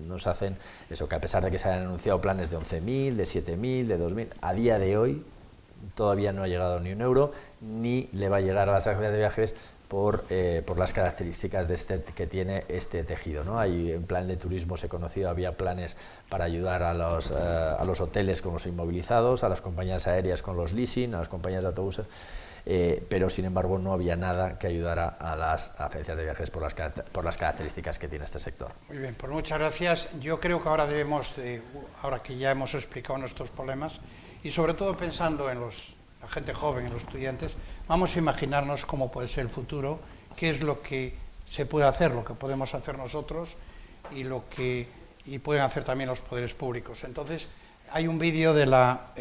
nos hacen eso, que a pesar de que se hayan anunciado planes de 11.000, de 7.000, de 2.000, a día de hoy todavía no ha llegado ni un euro, ni le va a llegar a las agencias de viajes por las características que tiene este tejido, ¿no? Hay un plan de turismo, se conoció, había planes para ayudar a los hoteles con los inmovilizados, a las compañías aéreas con los leasing, a las compañías de autobuses, pero sin embargo no había nada que ayudara a las agencias de viajes por las características que tiene este sector. Muy bien, pues muchas gracias. Yo creo que ahora debemos, ahora que ya hemos explicado nuestros problemas, y sobre todo pensando en la gente joven, en los estudiantes, vamos a imaginarnos cómo puede ser el futuro, qué es lo que se puede hacer, lo que podemos hacer nosotros y pueden hacer también los poderes públicos. Entonces, hay un vídeo de la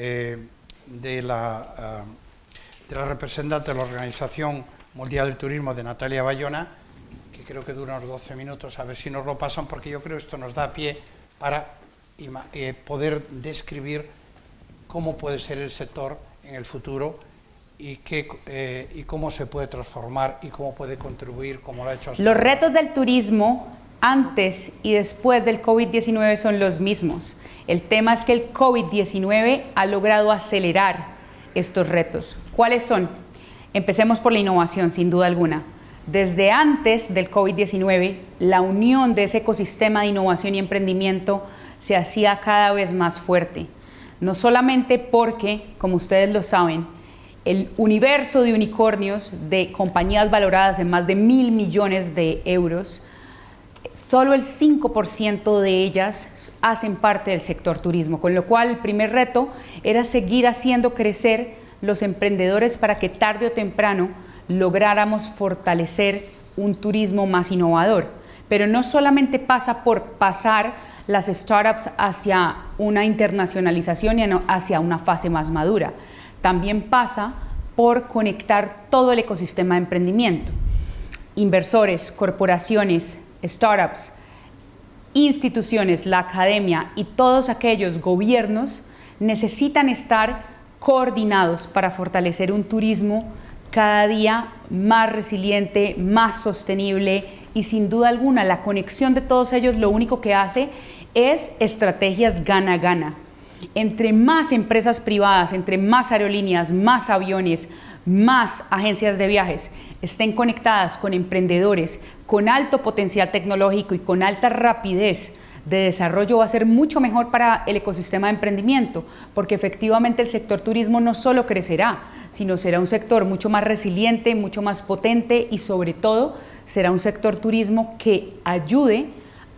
representante de la Organización Mundial del Turismo, de Natalia Bayona, que creo que dura unos 12 minutos, a ver si nos lo pasan, porque yo creo que esto nos da pie para poder describir cómo puede ser el sector en el futuro y cómo se puede transformar y cómo puede contribuir, como lo ha hecho hasta ahora. Los retos del turismo antes y después del COVID-19 son los mismos. El tema es que el COVID-19 ha logrado acelerar estos retos. ¿Cuáles son? Empecemos por la innovación, sin duda alguna. Desde antes del COVID-19, la unión de ese ecosistema de innovación y emprendimiento se hacía cada vez más fuerte. No solamente porque, como ustedes lo saben, el universo de unicornios de compañías valoradas en más de 1.000 millones de euros, solo el 5% de ellas hacen parte del sector turismo, con lo cual el primer reto era seguir haciendo crecer los emprendedores para que tarde o temprano lográramos fortalecer un turismo más innovador. Pero no solamente pasa por pasar las startups hacia una internacionalización y hacia una fase más madura. También pasa por conectar todo el ecosistema de emprendimiento. Inversores, corporaciones, startups, instituciones, la academia y todos aquellos gobiernos necesitan estar coordinados para fortalecer un turismo cada día más resiliente, más sostenible, y sin duda alguna la conexión de todos ellos lo único que hace es estrategias gana-gana. Entre más empresas privadas, entre más aerolíneas, más aviones, más agencias de viajes estén conectadas con emprendedores con alto potencial tecnológico y con alta rapidez de desarrollo, va a ser mucho mejor para el ecosistema de emprendimiento, porque efectivamente el sector turismo no solo crecerá, sino será un sector mucho más resiliente, mucho más potente, y sobre todo será un sector turismo que ayude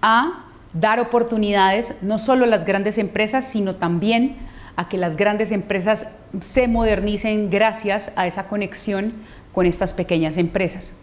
a dar oportunidades no solo a las grandes empresas, sino también a que las grandes empresas se modernicen gracias a esa conexión con estas pequeñas empresas.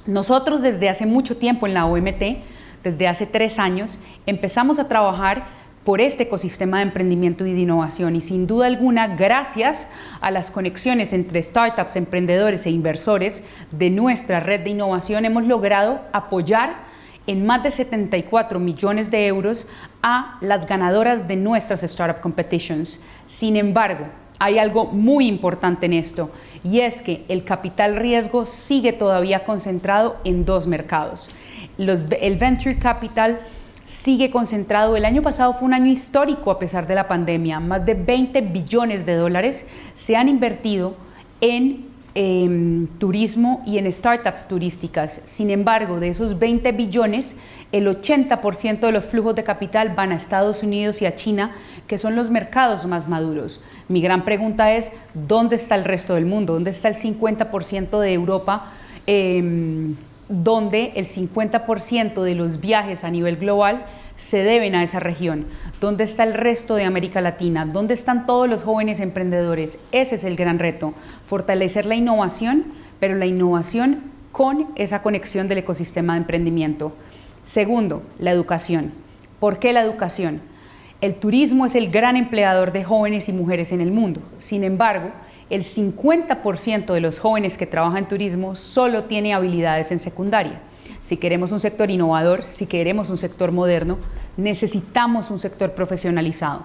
Nosotros desde hace mucho tiempo en la OMT, desde hace 3 años, empezamos a trabajar por este ecosistema de emprendimiento y de innovación, y sin duda alguna, gracias a las conexiones entre startups, emprendedores e inversores de nuestra red de innovación, hemos logrado apoyar en más de 74 millones de euros a las ganadoras de nuestras Startup Competitions. Sin embargo, hay algo muy importante en esto, y es que el capital riesgo sigue todavía concentrado en 2 mercados. El Venture Capital sigue concentrado. El año pasado fue un año histórico a pesar de la pandemia. Más de 20 billones de dólares se han invertido en turismo y en startups turísticas. Sin embargo, de esos 20 billones, el 80% de los flujos de capital van a Estados Unidos y a China, que son los mercados más maduros. Mi gran pregunta es, ¿dónde está el resto del mundo? ¿Dónde está el 50% de Europa, donde el 50% de los viajes a nivel global se deben a esa región? ¿Dónde está el resto de América Latina? ¿Dónde están todos los jóvenes emprendedores? Ese es el gran reto, fortalecer la innovación, pero la innovación con esa conexión del ecosistema de emprendimiento. Segundo, la educación. ¿Por qué la educación? El turismo es el gran empleador de jóvenes y mujeres en el mundo. Sin embargo, el 50% de los jóvenes que trabajan en turismo solo tiene habilidades en secundaria. Si queremos un sector innovador, si queremos un sector moderno, necesitamos un sector profesionalizado.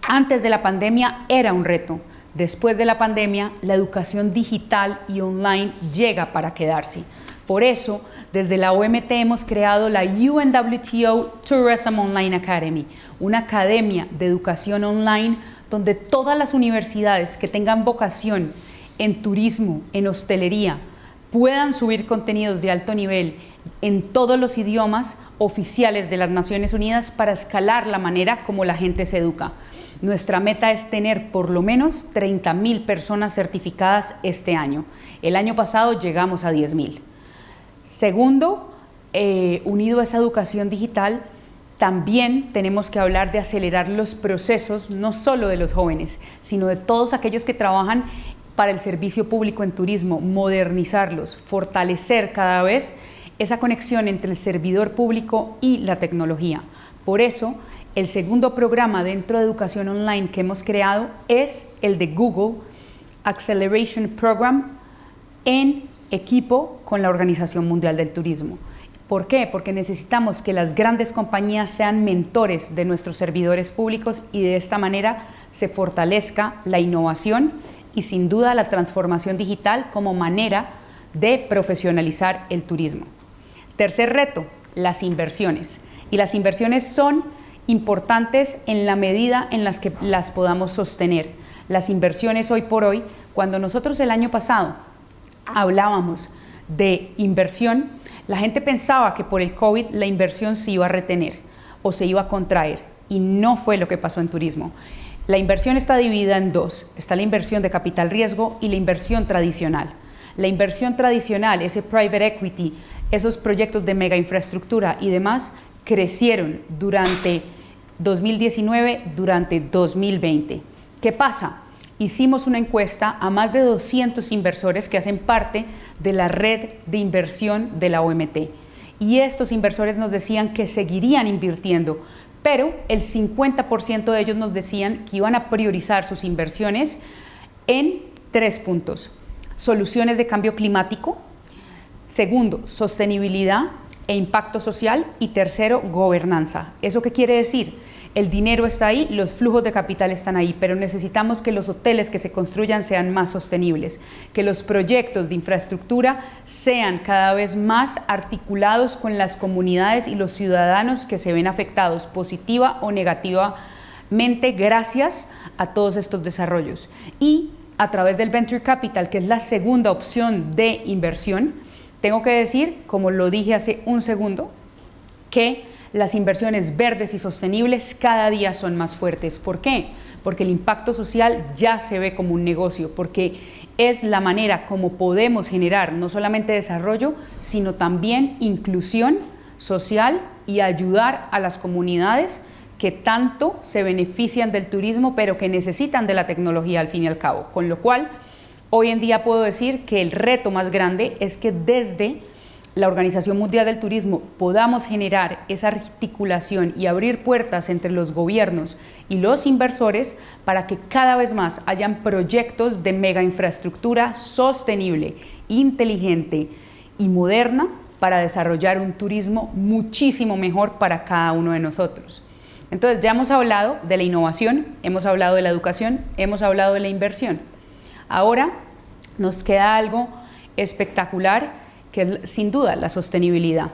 Antes de la pandemia era un reto. Después de la pandemia, la educación digital y online llega para quedarse. Por eso, desde la OMT hemos creado la UNWTO Tourism Online Academy, una academia de educación online donde todas las universidades que tengan vocación en turismo, en hostelería, puedan subir contenidos de alto nivel en todos los idiomas oficiales de las Naciones Unidas para escalar la manera como la gente se educa. Nuestra meta es tener por lo menos 30,000 personas certificadas este año. El año pasado llegamos a 10,000. Segundo, unido a esa educación digital, también tenemos que hablar de acelerar los procesos, no solo de los jóvenes, sino de todos aquellos que trabajan para el servicio público en turismo, modernizarlos, fortalecer cada vez esa conexión entre el servidor público y la tecnología. Por eso, el segundo programa dentro de educación online que hemos creado es el de Google Acceleration Program en equipo con la Organización Mundial del Turismo. ¿Por qué? Porque necesitamos que las grandes compañías sean mentores de nuestros servidores públicos y de esta manera se fortalezca la innovación y sin duda la transformación digital como manera de profesionalizar el turismo. Tercer reto, las inversiones. Y las inversiones son importantes en la medida en las que las podamos sostener. Las inversiones hoy por hoy, cuando nosotros el año pasado hablábamos de inversión, la gente pensaba que por el COVID la inversión se iba a retener o se iba a contraer y no fue lo que pasó en turismo. La inversión está dividida en dos. Está la inversión de capital riesgo y la inversión tradicional. La inversión tradicional, ese private equity, esos proyectos de mega infraestructura y demás, crecieron durante 2019, durante 2020. ¿Qué pasa? Hicimos una encuesta a más de 200 inversores que hacen parte de la red de inversión de la OMT. Y estos inversores nos decían que seguirían invirtiendo, pero el 50% de ellos nos decían que iban a priorizar sus inversiones en 3 puntos. Soluciones de cambio climático, segundo, sostenibilidad e impacto social y tercero, gobernanza. ¿Eso qué quiere decir? El dinero está ahí, los flujos de capital están ahí, pero necesitamos que los hoteles que se construyan sean más sostenibles, que los proyectos de infraestructura sean cada vez más articulados con las comunidades y los ciudadanos que se ven afectados positiva o negativamente gracias a todos estos desarrollos. Y a través del Venture Capital, que es la segunda opción de inversión, tengo que decir, como lo dije hace un segundo, que las inversiones verdes y sostenibles cada día son más fuertes. ¿Por qué? Porque el impacto social ya se ve como un negocio, porque es la manera como podemos generar no solamente desarrollo, sino también inclusión social y ayudar a las comunidades que tanto se benefician del turismo, pero que necesitan de la tecnología al fin y al cabo. Con lo cual, hoy en día puedo decir que el reto más grande es que desde la Organización Mundial del Turismo podamos generar esa articulación y abrir puertas entre los gobiernos y los inversores para que cada vez más hayan proyectos de mega infraestructura sostenible, inteligente y moderna para desarrollar un turismo muchísimo mejor para cada uno de nosotros. Entonces ya hemos hablado de la innovación, hemos hablado de la educación, hemos hablado de la inversión. Ahora nos queda algo espectacular que es sin duda la sostenibilidad.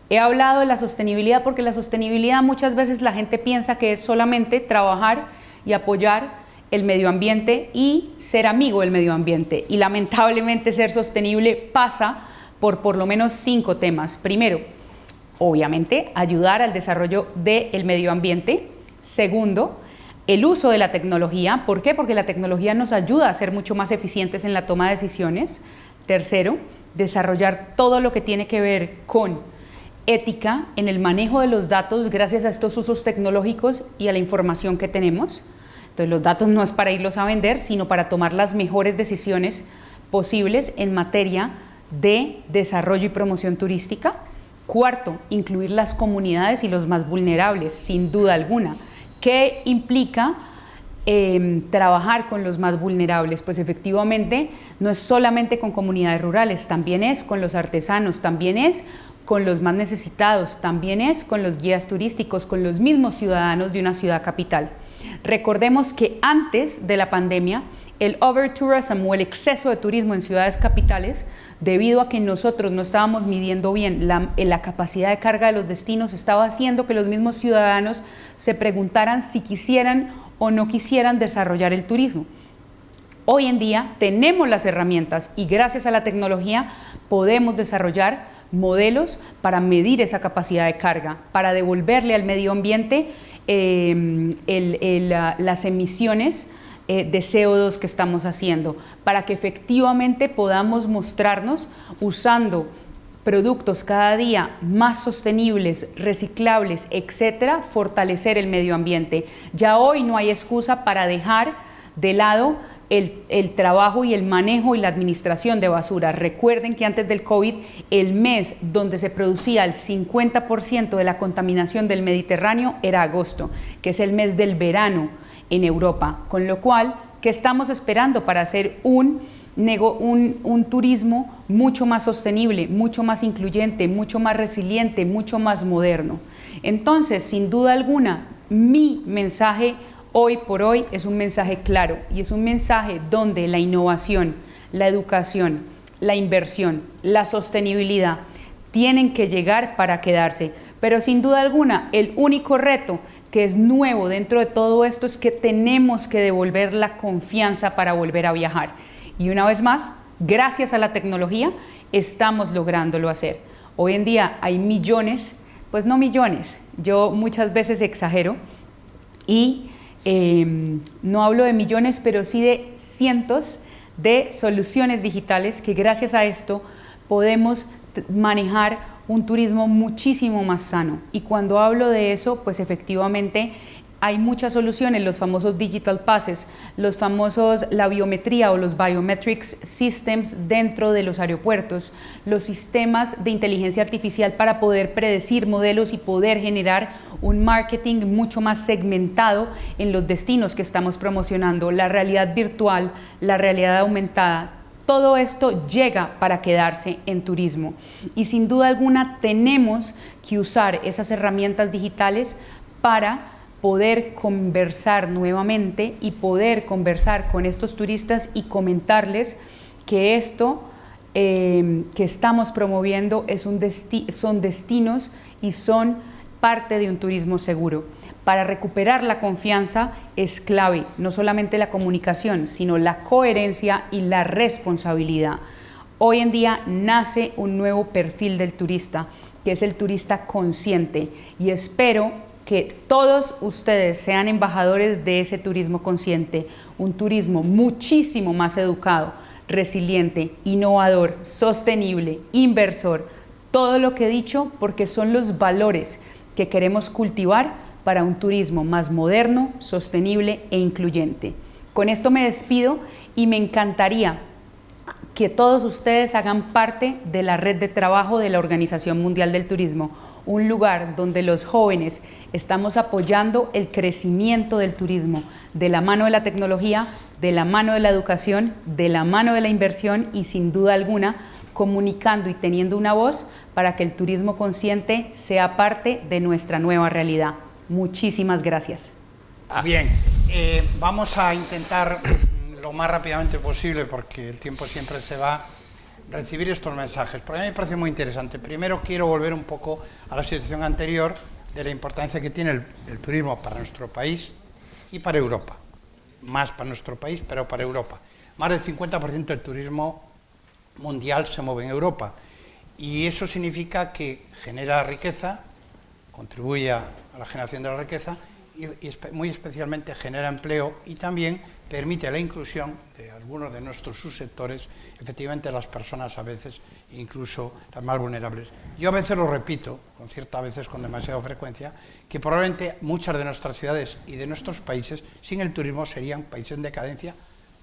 He hablado de la sostenibilidad porque la sostenibilidad muchas veces la gente piensa que es solamente trabajar y apoyar el medio ambiente y ser amigo del medio ambiente. Y lamentablemente ser sostenible pasa por lo menos 5 temas. Primero, obviamente, ayudar al desarrollo del medio ambiente. Segundo, el uso de la tecnología. ¿Por qué? Porque la tecnología nos ayuda a ser mucho más eficientes en la toma de decisiones. Tercero, desarrollar todo lo que tiene que ver con ética en el manejo de los datos gracias a estos usos tecnológicos y a la información que tenemos. Entonces los datos no es para irlos a vender, sino para tomar las mejores decisiones posibles en materia de desarrollo y promoción turística. Cuarto, incluir las comunidades y los más vulnerables, sin duda alguna. ¿Qué implica trabajar con los más vulnerables? Pues efectivamente no es solamente con comunidades rurales, también es con los artesanos, también es con los más necesitados, también es con los guías turísticos, con los mismos ciudadanos de una ciudad capital. Recordemos que antes de la pandemia, el overtourism o el exceso de turismo en ciudades capitales, debido a que nosotros no estábamos midiendo bien la capacidad de carga de los destinos, estaba haciendo que los mismos ciudadanos se preguntaran si quisieran o no quisieran desarrollar el turismo. Hoy en día tenemos las herramientas y gracias a la tecnología podemos desarrollar modelos para medir esa capacidad de carga, para devolverle al medio ambiente las emisiones de CO2 que estamos haciendo, para que efectivamente podamos mostrarnos usando productos cada día más sostenibles, reciclables, etcétera, fortalecer el medio ambiente. Ya hoy no hay excusa para dejar de lado el trabajo y el manejo y la administración de basura. Recuerden que antes del COVID, el mes donde se producía el 50% de la contaminación del Mediterráneo era agosto, que es el mes del verano en Europa. Con lo cual, ¿qué estamos esperando para hacer un turismo mucho más sostenible, mucho más incluyente, mucho más resiliente, mucho más moderno? Entonces, sin duda alguna, mi mensaje hoy por hoy es un mensaje claro y es un mensaje donde la innovación, la educación, la inversión, la sostenibilidad tienen que llegar para quedarse. Pero sin duda alguna, el único reto que es nuevo dentro de todo esto es que tenemos que devolver la confianza para volver a viajar. Y una vez más, gracias a la tecnología, estamos lográndolo hacer. Hoy en día hay millones, pues no millones, yo muchas veces exagero y no hablo de millones, pero sí de cientos de soluciones digitales que gracias a esto podemos manejar un turismo muchísimo más sano. Y cuando hablo de eso, pues efectivamente hay muchas soluciones, los famosos digital passes, la biometría o los biometrics systems dentro de los aeropuertos, los sistemas de inteligencia artificial para poder predecir modelos y poder generar un marketing mucho más segmentado en los destinos que estamos promocionando, la realidad virtual, la realidad aumentada. Todo esto llega para quedarse en turismo y sin duda alguna tenemos que usar esas herramientas digitales para poder conversar nuevamente y poder conversar con estos turistas y comentarles que esto que estamos promoviendo son destinos y son parte de un turismo seguro. Para recuperar la confianza es clave no solamente la comunicación, sino la coherencia y la responsabilidad. Hoy en día nace un nuevo perfil del turista, que es el turista consciente, y espero que todos ustedes sean embajadores de ese turismo consciente, un turismo muchísimo más educado, resiliente, innovador, sostenible, inversor, todo lo que he dicho porque son los valores que queremos cultivar para un turismo más moderno, sostenible e incluyente. Con esto me despido y me encantaría que todos ustedes hagan parte de la red de trabajo de la Organización Mundial del Turismo, un lugar donde los jóvenes estamos apoyando el crecimiento del turismo de la mano de la tecnología, de la mano de la educación, de la mano de la inversión y sin duda alguna comunicando y teniendo una voz para que el turismo consciente sea parte de nuestra nueva realidad. Muchísimas gracias. Bien, vamos a intentar lo más rápidamente posible, porque el tiempo siempre se va, recibir estos mensajes, porque a mí me parece muy interesante. Primero quiero volver un poco a la situación anterior de la importancia que tiene el turismo para nuestro país y para Europa. Más para nuestro país, pero para Europa. Más del 50% del turismo mundial se mueve en Europa y eso significa que genera riqueza, contribuye a la generación de la riqueza y muy especialmente genera empleo y también permite la inclusión de algunos de nuestros subsectores, efectivamente las personas a veces, incluso las más vulnerables. Yo a veces lo repito, a veces con demasiada frecuencia, que probablemente muchas de nuestras ciudades y de nuestros países sin el turismo serían países en decadencia,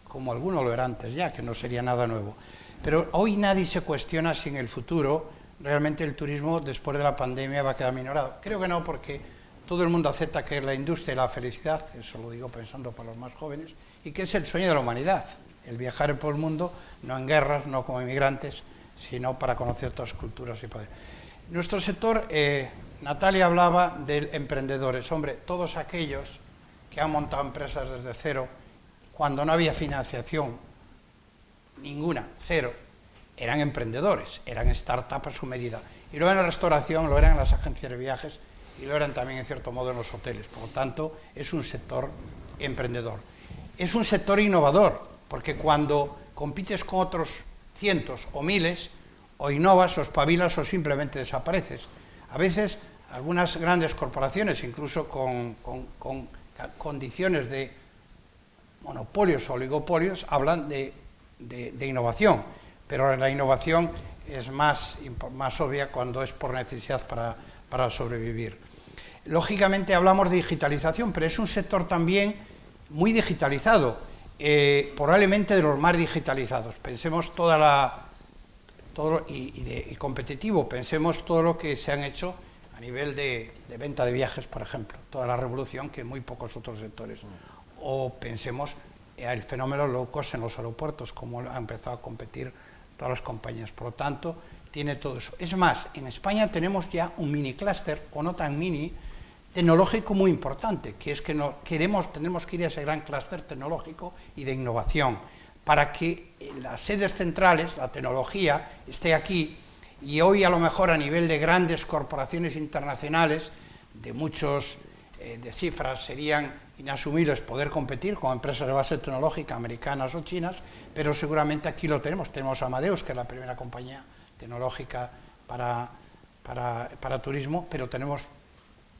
como algunos lo eran antes ya, que no sería nada nuevo. Pero hoy nadie se cuestiona si en el futuro realmente el turismo después de la pandemia va a quedar minorado. Creo que no, porque todo el mundo acepta que es la industria y la felicidad, eso lo digo pensando para los más jóvenes, y que es el sueño de la humanidad, el viajar por el mundo, no en guerras, no como inmigrantes, sino para conocer otras culturas y poder. Nuestro sector, Natalia hablaba de emprendedores, hombre, todos aquellos que han montado empresas desde cero, cuando no había financiación, ninguna, cero, eran emprendedores, eran startups a su medida, y lo eran en la restauración, lo eran en las agencias de viajes, y lo eran también en cierto modo en los hoteles. Por lo tanto, es un sector emprendedor. Es un sector innovador, porque cuando compites con otros cientos o miles, o innovas, o espabilas, o simplemente desapareces. A veces, algunas grandes corporaciones, incluso con condiciones de monopolios o oligopolios, hablan de innovación, pero la innovación es más obvia cuando es por necesidad para sobrevivir. Lógicamente hablamos de digitalización, pero es un sector también muy digitalizado, probablemente de los más digitalizados. Pensemos y competitivo, pensemos todo lo que se han hecho a nivel de venta de viajes, por ejemplo, toda la revolución que muy pocos otros sectores. O pensemos el fenómeno low cost en los aeropuertos, como han empezado a competir todas las compañías. Por lo tanto, tiene todo eso. Es más, en España tenemos ya un mini clúster, o no tan mini, tecnológico muy importante, que es que tenemos que ir a ese gran clúster tecnológico y de innovación, para que las sedes centrales, la tecnología, esté aquí, y hoy a lo mejor a nivel de grandes corporaciones internacionales, de cifras serían inasumibles poder competir con empresas de base tecnológica americanas o chinas, pero seguramente aquí lo tenemos. Tenemos Amadeus, que es la primera compañía tecnológica para turismo, pero tenemos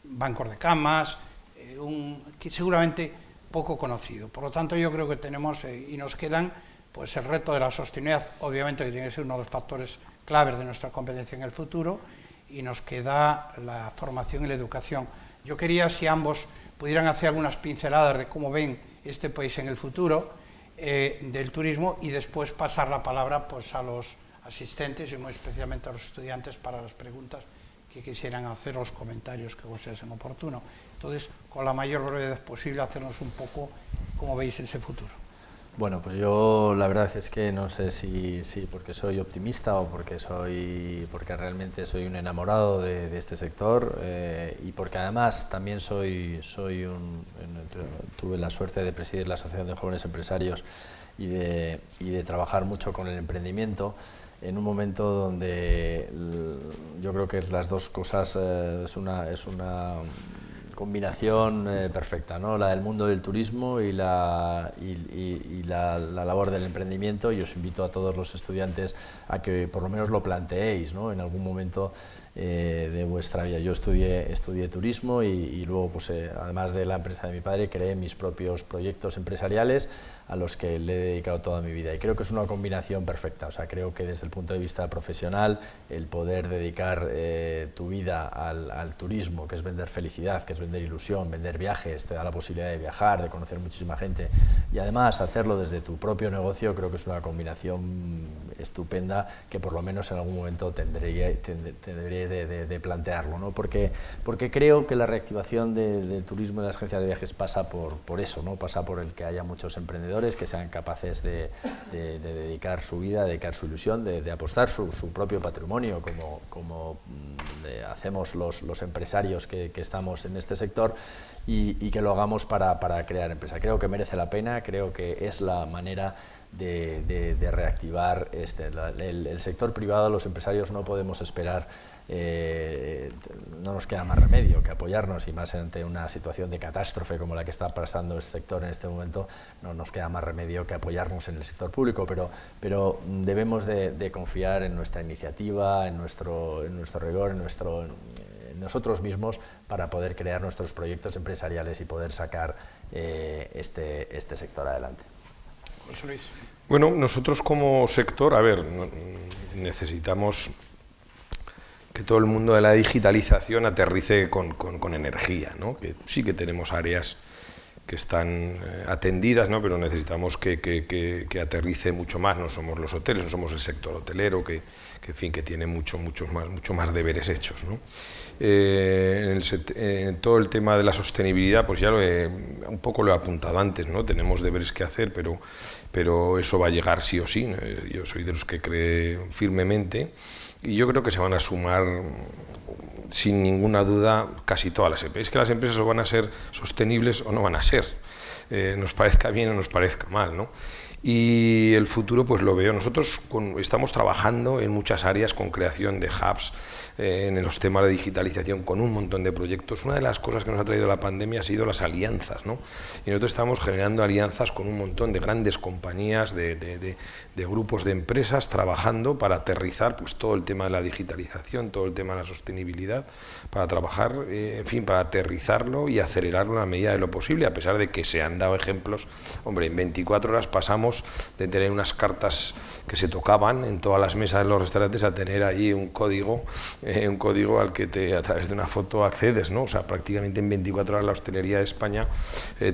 bancos de camas, que seguramente poco conocido. Por lo tanto, yo creo que tenemos y nos quedan pues el reto de la sostenibilidad, obviamente que tiene que ser uno de los factores claves de nuestra competencia en el futuro, y nos queda la formación y la educación. Yo quería, si ambos pudieran hacer algunas pinceladas de cómo ven este país en el futuro del turismo, y después pasar la palabra pues a los asistentes y muy especialmente a los estudiantes para las preguntas que quisieran hacer, los comentarios que consideren oportuno. Entonces, con la mayor brevedad posible, hacernos un poco cómo veis ese futuro. Bueno, pues yo la verdad es que no sé si porque soy optimista o porque realmente soy un enamorado de este sector, y porque además también tuve la suerte de presidir la Asociación de Jóvenes Empresarios y de trabajar mucho con el emprendimiento, en un momento donde yo creo que las dos cosas es una combinación perfecta, ¿no? La del mundo del turismo y la labor del emprendimiento. Y os invito a todos los estudiantes a que por lo menos lo planteéis, ¿no? En algún momento de vuestra vida. Yo estudié turismo y luego, pues, además de la empresa de mi padre, creé mis propios proyectos empresariales a los que le he dedicado toda mi vida, y creo que es una combinación perfecta. O sea, creo que desde el punto de vista profesional, el poder dedicar tu vida al turismo, que es vender felicidad, que es vender ilusión, vender viajes, te da la posibilidad de viajar, de conocer muchísima gente, y además hacerlo desde tu propio negocio, creo que es una combinación estupenda que por lo menos en algún momento tendréis de plantearlo, ¿no? Porque creo que la reactivación del turismo y de las agencias de viajes pasa por eso, ¿no? Pasa por el que haya muchos emprendedores que sean capaces de dedicar su vida, dedicar su ilusión, de apostar su propio patrimonio, como hacemos los empresarios que estamos en este sector, y que lo hagamos para crear empresa. Creo que merece la pena, creo que es la manera de reactivar el sector privado. Los empresarios no podemos esperar, no nos queda más remedio que apoyarnos, y más ante una situación de catástrofe como la que está pasando el sector en este momento, no nos queda más remedio que apoyarnos en el sector público, pero debemos de confiar en nuestra iniciativa, en nuestro rigor, en nosotros mismos, para poder crear nuestros proyectos empresariales y poder sacar este sector adelante. José Luis. Bueno, nosotros como sector, necesitamos que todo el mundo de la digitalización aterrice con energía, ¿no? Que sí que tenemos áreas que están atendidas, ¿no? Pero necesitamos que aterrice mucho más. No somos los hoteles, no somos el sector hotelero, que tiene mucho más deberes hechos, ¿no? En todo el tema de la sostenibilidad, pues ya un poco lo he apuntado antes, ¿no? Tenemos deberes que hacer, pero eso va a llegar sí o sí, ¿no? Yo soy de los que cree firmemente, y yo creo que se van a sumar sin ninguna duda casi todas las empresas. Es que las empresas o van a ser sostenibles o no van a ser, nos parezca bien o nos parezca mal, ¿no? Y el futuro pues lo veo. Nosotros estamos trabajando en muchas áreas con creación de hubs, en los temas de digitalización, con un montón de proyectos. Una de las cosas que nos ha traído la pandemia ha sido las alianzas, ¿no? Y nosotros estamos generando alianzas con un montón de grandes compañías, de grupos de empresas, trabajando para aterrizar pues todo el tema de la digitalización, todo el tema de la sostenibilidad, para trabajar, en fin, para aterrizarlo y acelerarlo en la medida de lo posible, a pesar de que se han dado ejemplos. Hombre, en 24 horas pasamos de tener unas cartas que se tocaban en todas las mesas de los restaurantes a tener allí un código al que a través de una foto accedes, ¿no? O sea, prácticamente en 24 horas la hostelería de España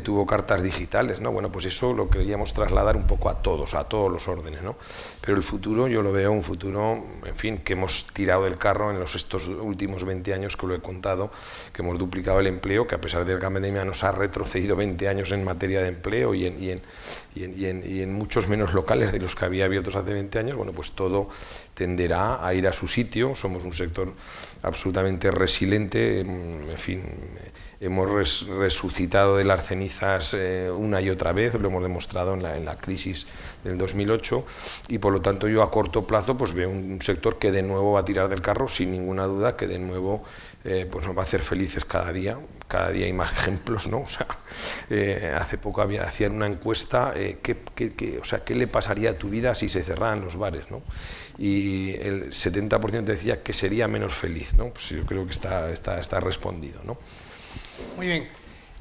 tuvo cartas digitales, ¿no? Bueno, pues eso lo queríamos trasladar un poco a todos los órdenes, ¿no? Pero el futuro, yo lo veo un futuro, en fin, que hemos tirado del carro en estos últimos 20 años, que lo he contado, que hemos duplicado el empleo, que a pesar de que la pandemia nos ha retrocedido 20 años en materia de empleo y en muchos menos locales de los que había abiertos hace 20 años, bueno, pues todo tenderá a ir a su sitio. Somos un sector absolutamente resiliente, en fin, hemos resucitado de las cenizas una y otra vez, lo hemos demostrado en la crisis del 2008, y por lo tanto yo a corto plazo pues veo un sector que de nuevo va a tirar del carro, sin ninguna duda, que de nuevo pues nos va a hacer felices cada día hay más ejemplos, ¿no? O sea, hace poco hacían una encuesta, o sea, ¿qué le pasaría a tu vida si se cerraran los bares, ¿no? Y el 70% decía que sería menos feliz, ¿no? Pues yo creo que está respondido, ¿no? Muy bien.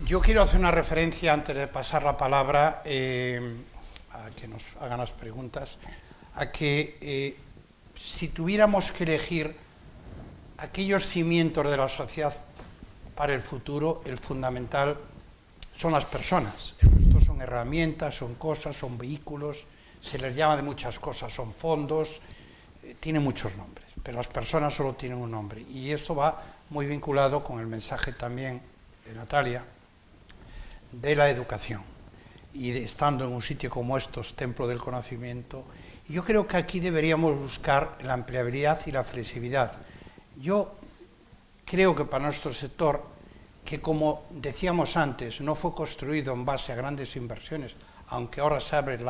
Yo quiero hacer una referencia, antes de pasar la palabra, a que nos hagan las preguntas, a que si tuviéramos que elegir aquellos cimientos de la sociedad para el futuro, el fundamental son las personas. El resto son herramientas, son cosas, son vehículos, se les llama de muchas cosas, son fondos, tiene muchos nombres, pero las personas solo tienen un nombre. Y eso va muy vinculado con el mensaje también de Natalia, de la educación. Y estando en un sitio como estos, Templo del Conocimiento, yo creo que aquí deberíamos buscar la empleabilidad y la flexibilidad. Yo creo que para nuestro sector, que como decíamos antes, no fue construido en base a grandes inversiones, aunque ahora se abren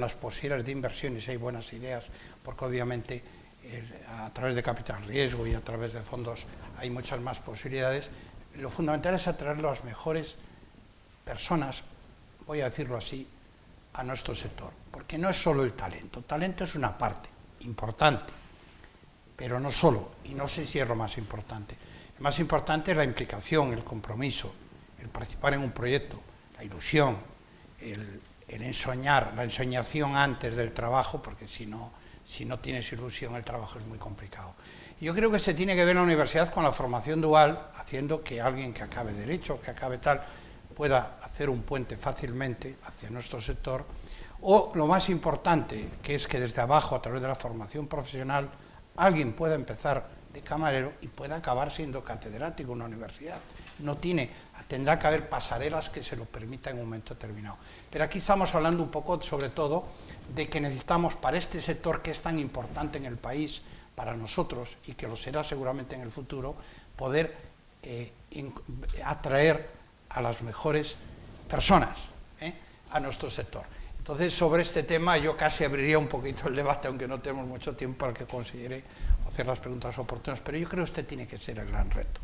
las posibilidades de inversiones y hay buenas ideas, porque obviamente a través de capital riesgo y a través de fondos hay muchas más posibilidades. Lo fundamental es atraer las mejores personas, voy a decirlo así, a nuestro sector, porque no es solo el talento es una parte importante, pero no solo, y no sé si es lo más importante. Lo más importante es la implicación, el compromiso, el participar en un proyecto, la ilusión, el ensoñar, la ensoñación antes del trabajo, porque si no tienes ilusión el trabajo es muy complicado. Yo creo que se tiene que ver la universidad con la formación dual, haciendo que alguien que acabe Derecho, que acabe tal, pueda hacer un puente fácilmente hacia nuestro sector, o lo más importante, que es que desde abajo, a través de la formación profesional, alguien pueda empezar de camarero y pueda acabar siendo catedrático en una universidad. Tendrá que haber pasarelas que se lo permitan en un momento determinado. Pero aquí estamos hablando un poco, sobre todo, de que necesitamos para este sector que es tan importante en el país, para nosotros, y que lo será seguramente en el futuro, poder atraer a las mejores personas a nuestro sector. Entonces, sobre este tema yo casi abriría un poquito el debate, aunque no tenemos mucho tiempo para que considere hacer las preguntas oportunas, pero yo creo que este tiene que ser el gran reto.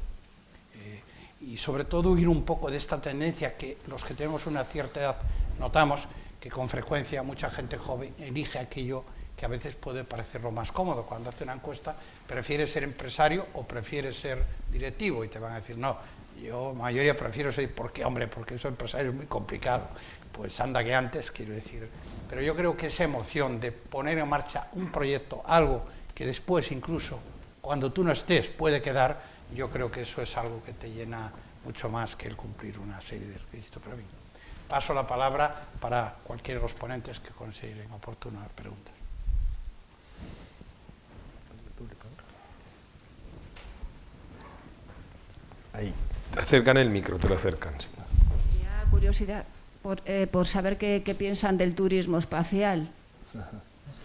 Y sobre todo huir un poco de esta tendencia que los que tenemos una cierta edad notamos que con frecuencia mucha gente joven elige aquello que a veces puede parecer lo más cómodo. Cuando hace una encuesta, ¿prefieres ser empresario o prefieres ser directivo? Y te van a decir, no, yo mayoría prefiero ser, ¿por qué? Hombre, porque eso empresario es muy complicado. Pues anda que antes, quiero decir. Pero yo creo que esa emoción de poner en marcha un proyecto, algo que después incluso, cuando tú no estés, puede quedar, yo creo que eso es algo que te llena mucho más que el cumplir una serie de requisitos. Pero bien, paso la palabra para cualquiera de los ponentes que consideren oportunas preguntas. Ahí. Te acercan el micro, te lo acercan. Sí. Tenía curiosidad por saber qué piensan del turismo espacial.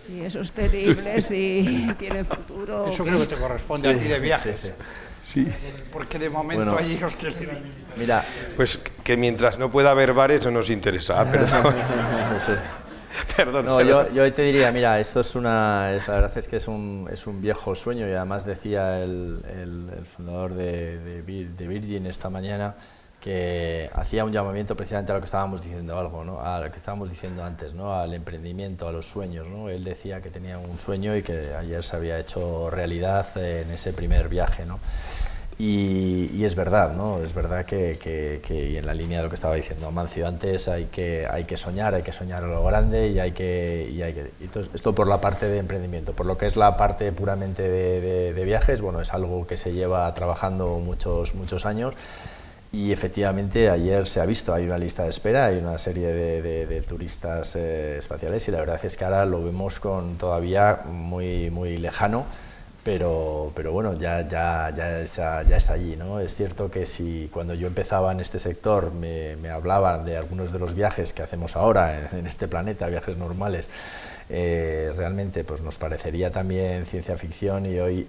si es sostenible, si tiene futuro. Eso creo que te corresponde a ti de viajes. Sí. Porque de momento hay hostelería. Mira, Pues que mientras no pueda haber bares no nos interesa. Perdón. sí. Perdón. No, yo te diría, mira, esto es la verdad es que es un viejo sueño, y además decía el fundador de Virgin esta mañana que hacía un llamamiento precisamente a lo que estábamos diciendo a lo que estábamos diciendo antes, ¿no? Al emprendimiento, a los sueños, ¿no? Él decía que tenía un sueño y que ayer se había hecho realidad en ese primer viaje, ¿no? Y es verdad, ¿no? Es verdad que y en la línea de lo que estaba diciendo Amancio antes, hay que soñar a lo grande, y entonces, esto por la parte de emprendimiento. Por lo que es la parte puramente de viajes, bueno, es algo que se lleva trabajando muchos años, y efectivamente ayer se ha visto, hay una lista de espera, hay una serie de turistas espaciales, y la verdad es que ahora lo vemos todavía muy lejano. Pero bueno, ya está allí, ¿no? Es cierto que si cuando yo empezaba en este sector me hablaban de algunos de los viajes que hacemos ahora en este planeta, viajes normales, realmente pues nos parecería también ciencia ficción, y hoy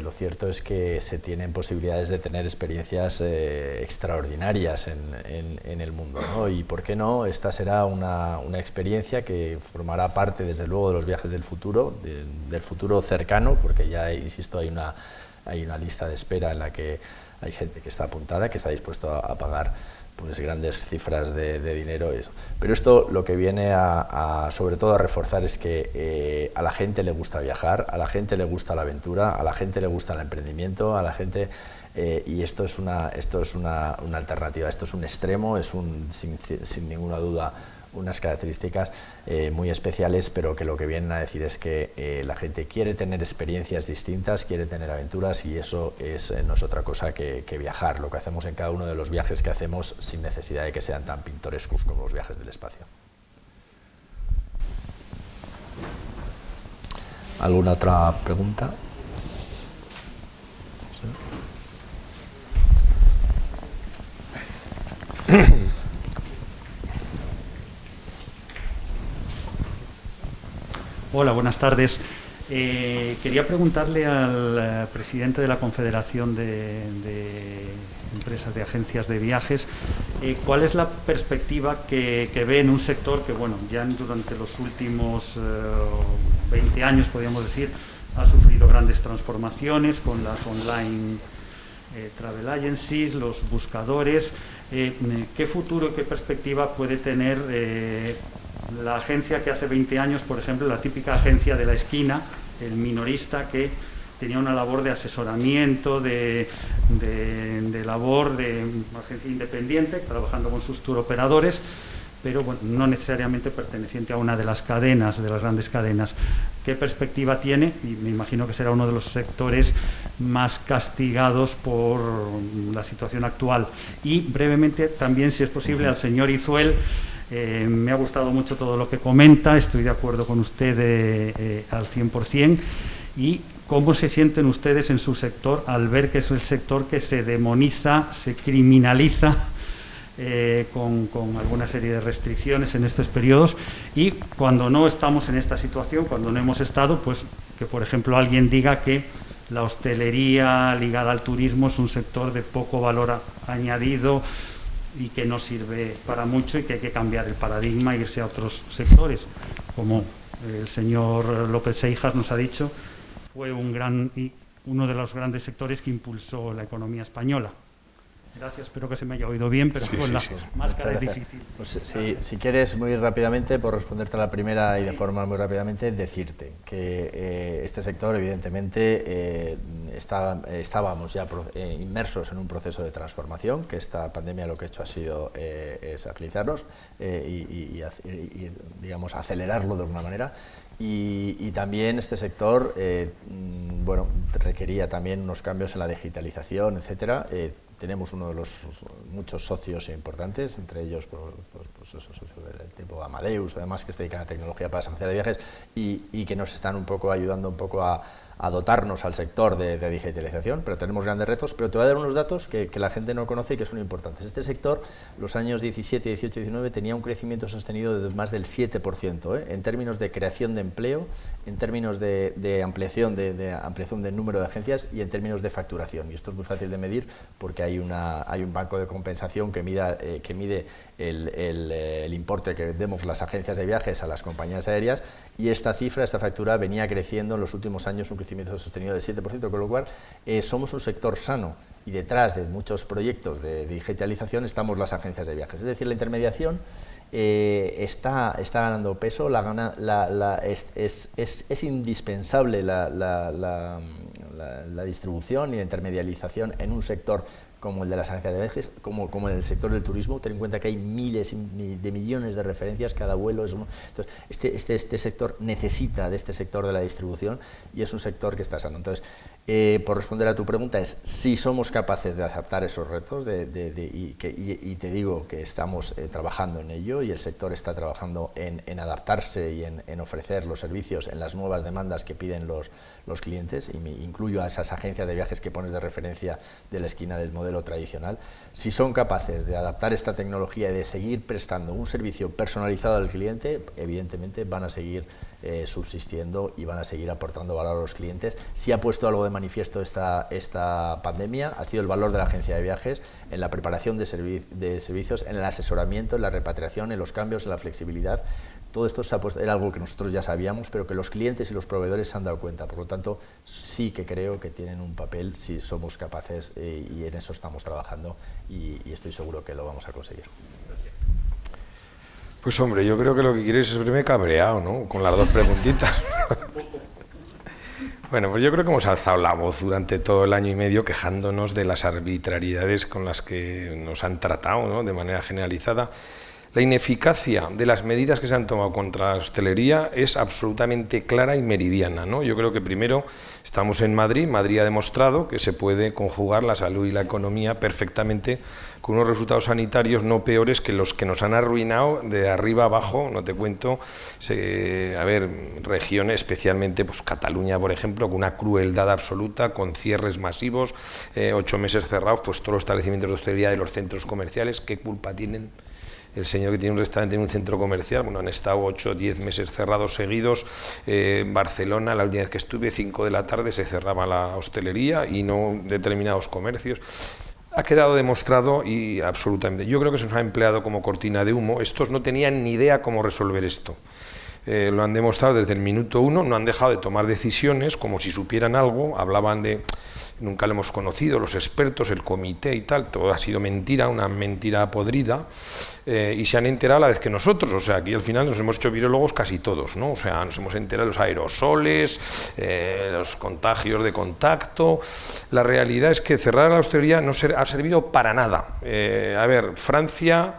lo cierto es que se tienen posibilidades de tener experiencias extraordinarias en el mundo, ¿no? Y por qué no, esta será una experiencia que formará parte desde luego de los viajes del futuro, del futuro cercano, porque ya, insisto, hay una lista de espera en la que hay gente que está apuntada, que está dispuesto a pagar pues grandes cifras de dinero. Pero esto lo que viene sobre todo a reforzar es que a la gente le gusta viajar, a la gente le gusta la aventura, a la gente le gusta el emprendimiento, a la gente, y esto es una alternativa, esto es un extremo, sin ninguna duda unas características muy especiales, pero que lo que vienen a decir es que la gente quiere tener experiencias distintas, quiere tener aventuras, y eso no es otra cosa que viajar, lo que hacemos en cada uno de los viajes que hacemos, sin necesidad de que sean tan pintorescos como los viajes del espacio. ¿Alguna otra pregunta? ¿Sí? Hola, buenas tardes. Quería preguntarle al presidente de la Confederación de Empresas de Agencias de Viajes cuál es la perspectiva que ve en un sector que, bueno, ya durante los últimos 20 años, podríamos decir, ha sufrido grandes transformaciones con las online travel agencies, los buscadores. ¿Qué futuro y qué perspectiva puede tener la agencia que hace 20 años, por ejemplo, la típica agencia de la esquina, el minorista que tenía una labor de asesoramiento, de labor de agencia independiente, trabajando con sus touroperadores, pero bueno, no necesariamente perteneciente a una de las cadenas, de las grandes cadenas? ¿Qué perspectiva tiene? Y me imagino que será uno de los sectores más castigados por la situación actual. Y brevemente también, si es posible, al señor Izuel. Me ha gustado mucho todo lo que comenta, estoy de acuerdo con usted al 100%. ¿Y cómo se sienten ustedes en su sector al ver que es el sector que se demoniza, se criminaliza con alguna serie de restricciones en estos periodos? Y cuando no estamos en esta situación, cuando no hemos estado, pues que por ejemplo alguien diga que la hostelería ligada al turismo es un sector de poco valor añadido y que no sirve para mucho, y que hay que cambiar el paradigma e irse a otros sectores, como el señor López Seijas nos ha dicho, fue uno de los grandes sectores que impulsó la economía española. Gracias, espero que se me haya oído bien, pero con la máscara es difícil. Pues, si quieres, muy rápidamente, por responderte a la primera y de forma muy rápidamente, decirte que este sector, evidentemente, estábamos ya inmersos en un proceso de transformación, que esta pandemia lo que ha hecho ha sido es agilizarnos y digamos, acelerarlo de alguna manera. Y también este sector bueno, requería también unos cambios en la digitalización, etcétera. Tenemos uno de los muchos socios importantes, entre ellos esos socios del tipo Amadeus, además, que se dedican a tecnología para las agencias de viajes y que nos están un poco ayudando un poco a a dotarnos al sector de digitalización, pero tenemos grandes retos. Pero te voy a dar unos datos que la gente no conoce y que son importantes. Este sector, los años 17, 18, 19, tenía un crecimiento sostenido de más del 7%, en términos de creación de empleo, en términos de ampliación del número de agencias y en términos de facturación. Y esto es muy fácil de medir porque hay un banco de compensación que mide el importe que demos las agencias de viajes a las compañías aéreas, y esta factura venía creciendo en los últimos años, un crecimiento sostenido del 7%, con lo cual somos un sector sano, y detrás de muchos proyectos de digitalización estamos las agencias de viajes. Es decir, la intermediación está ganando peso, es indispensable la distribución y la intermedialización en un sector como el de las agencias de viajes, como en el sector del turismo. Ten en cuenta que hay miles de millones de referencias, cada vuelo es uno. Entonces, este sector necesita de este sector de la distribución, y es un sector que está sano. Entonces, por responder a tu pregunta, es si somos capaces de aceptar esos retos, y te digo que estamos trabajando en ello, y el sector está trabajando en adaptarse y en ofrecer los servicios en las nuevas demandas que piden los clientes, y me incluyo a esas agencias de viajes que pones de referencia de la esquina del modelo tradicional. Si son capaces de adaptar esta tecnología y de seguir prestando un servicio personalizado al cliente, evidentemente van a seguir subsistiendo y van a seguir aportando valor a los clientes. Si ha puesto algo de manifiesto esta pandemia, ha sido el valor de la agencia de viajes en la preparación de servicios, en el asesoramiento, en la repatriación, en los cambios, en la flexibilidad. Todo esto era algo que nosotros ya sabíamos, pero que los clientes y los proveedores se han dado cuenta. Por lo tanto, sí que creo que tienen un papel si somos capaces, y en eso estamos trabajando, y estoy seguro que lo vamos a conseguir. Pues hombre, yo creo que lo que quieres es verme cabreado, ¿no?, con las dos preguntitas. Bueno, pues yo creo que hemos alzado la voz durante todo el año y medio quejándonos de las arbitrariedades con las que nos han tratado, ¿no?, de manera generalizada. La ineficacia de las medidas que se han tomado contra la hostelería es absolutamente clara y meridiana, ¿no? Yo creo que primero estamos en Madrid. Madrid ha demostrado que se puede conjugar la salud y la economía perfectamente con unos resultados sanitarios no peores que los que nos han arruinado de arriba abajo. No te cuento, regiones, especialmente pues Cataluña, por ejemplo, con una crueldad absoluta, con cierres masivos, 8 meses cerrados, pues todos los establecimientos de hostelería de los centros comerciales. ¿Qué culpa tienen el señor que tiene un restaurante en un centro comercial? Bueno, han estado 8 o 10 meses cerrados seguidos. Barcelona, la última vez que estuve, 5 de la tarde se cerraba la hostelería y no determinados comercios. Ha quedado demostrado, y absolutamente, yo creo que se nos ha empleado como cortina de humo. Estos no tenían ni idea cómo resolver esto. Lo han demostrado desde el minuto 1, no han dejado de tomar decisiones como si supieran algo. Hablaban de nunca lo hemos conocido, los expertos, el comité y tal. Todo ha sido mentira, una mentira podrida, y se han enterado a la vez que nosotros. O sea, aquí al final nos hemos hecho virólogos casi todos, ¿no? O sea, nos hemos enterado de los aerosoles, los contagios de contacto. La realidad es que cerrar la hostelería no ha servido para nada. Francia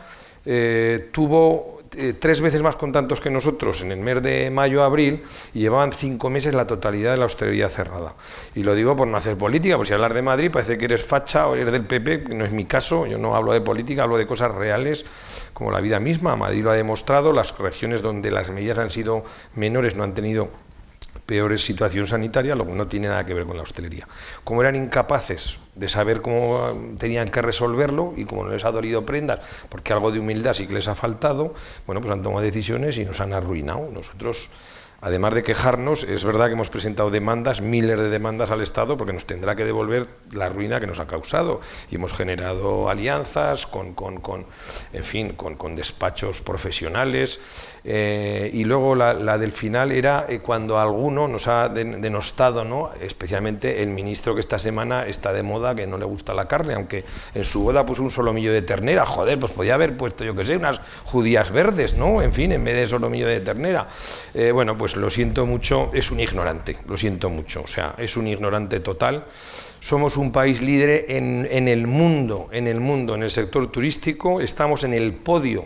tuvo 3 veces más contagios que nosotros en el mes de mayo-abril, y llevaban 5 meses la totalidad de la hostelería cerrada. Y lo digo por no hacer política, por si hablar de Madrid parece que eres facha o eres del PP, que no es mi caso. Yo no hablo de política, hablo de cosas reales como la vida misma. Madrid lo ha demostrado. Las regiones donde las medidas han sido menores no han tenido peores situación sanitaria, lo que no tiene nada que ver con la hostelería. Como eran incapaces de saber cómo tenían que resolverlo, y como no les ha dolido prendas, porque algo de humildad sí que les ha faltado, bueno, pues han tomado decisiones y nos han arruinado. Nosotros, además de quejarnos, es verdad que hemos presentado demandas, miles de demandas al Estado, porque nos tendrá que devolver la ruina que nos ha causado, y hemos generado alianzas con despachos profesionales, y luego la del final era cuando alguno nos ha denostado, ¿no?, especialmente el ministro, que esta semana está de moda, que no le gusta la carne, aunque en su boda puso un solomillo de ternera. Joder, pues podía haber puesto, yo que sé, unas judías verdes, ¿no?, en fin, en vez de solomillo de ternera. Bueno, pues lo siento mucho, es un ignorante, lo siento mucho, o sea, es un ignorante total. Somos un país líder en el mundo, en el sector turístico. Estamos en el podio.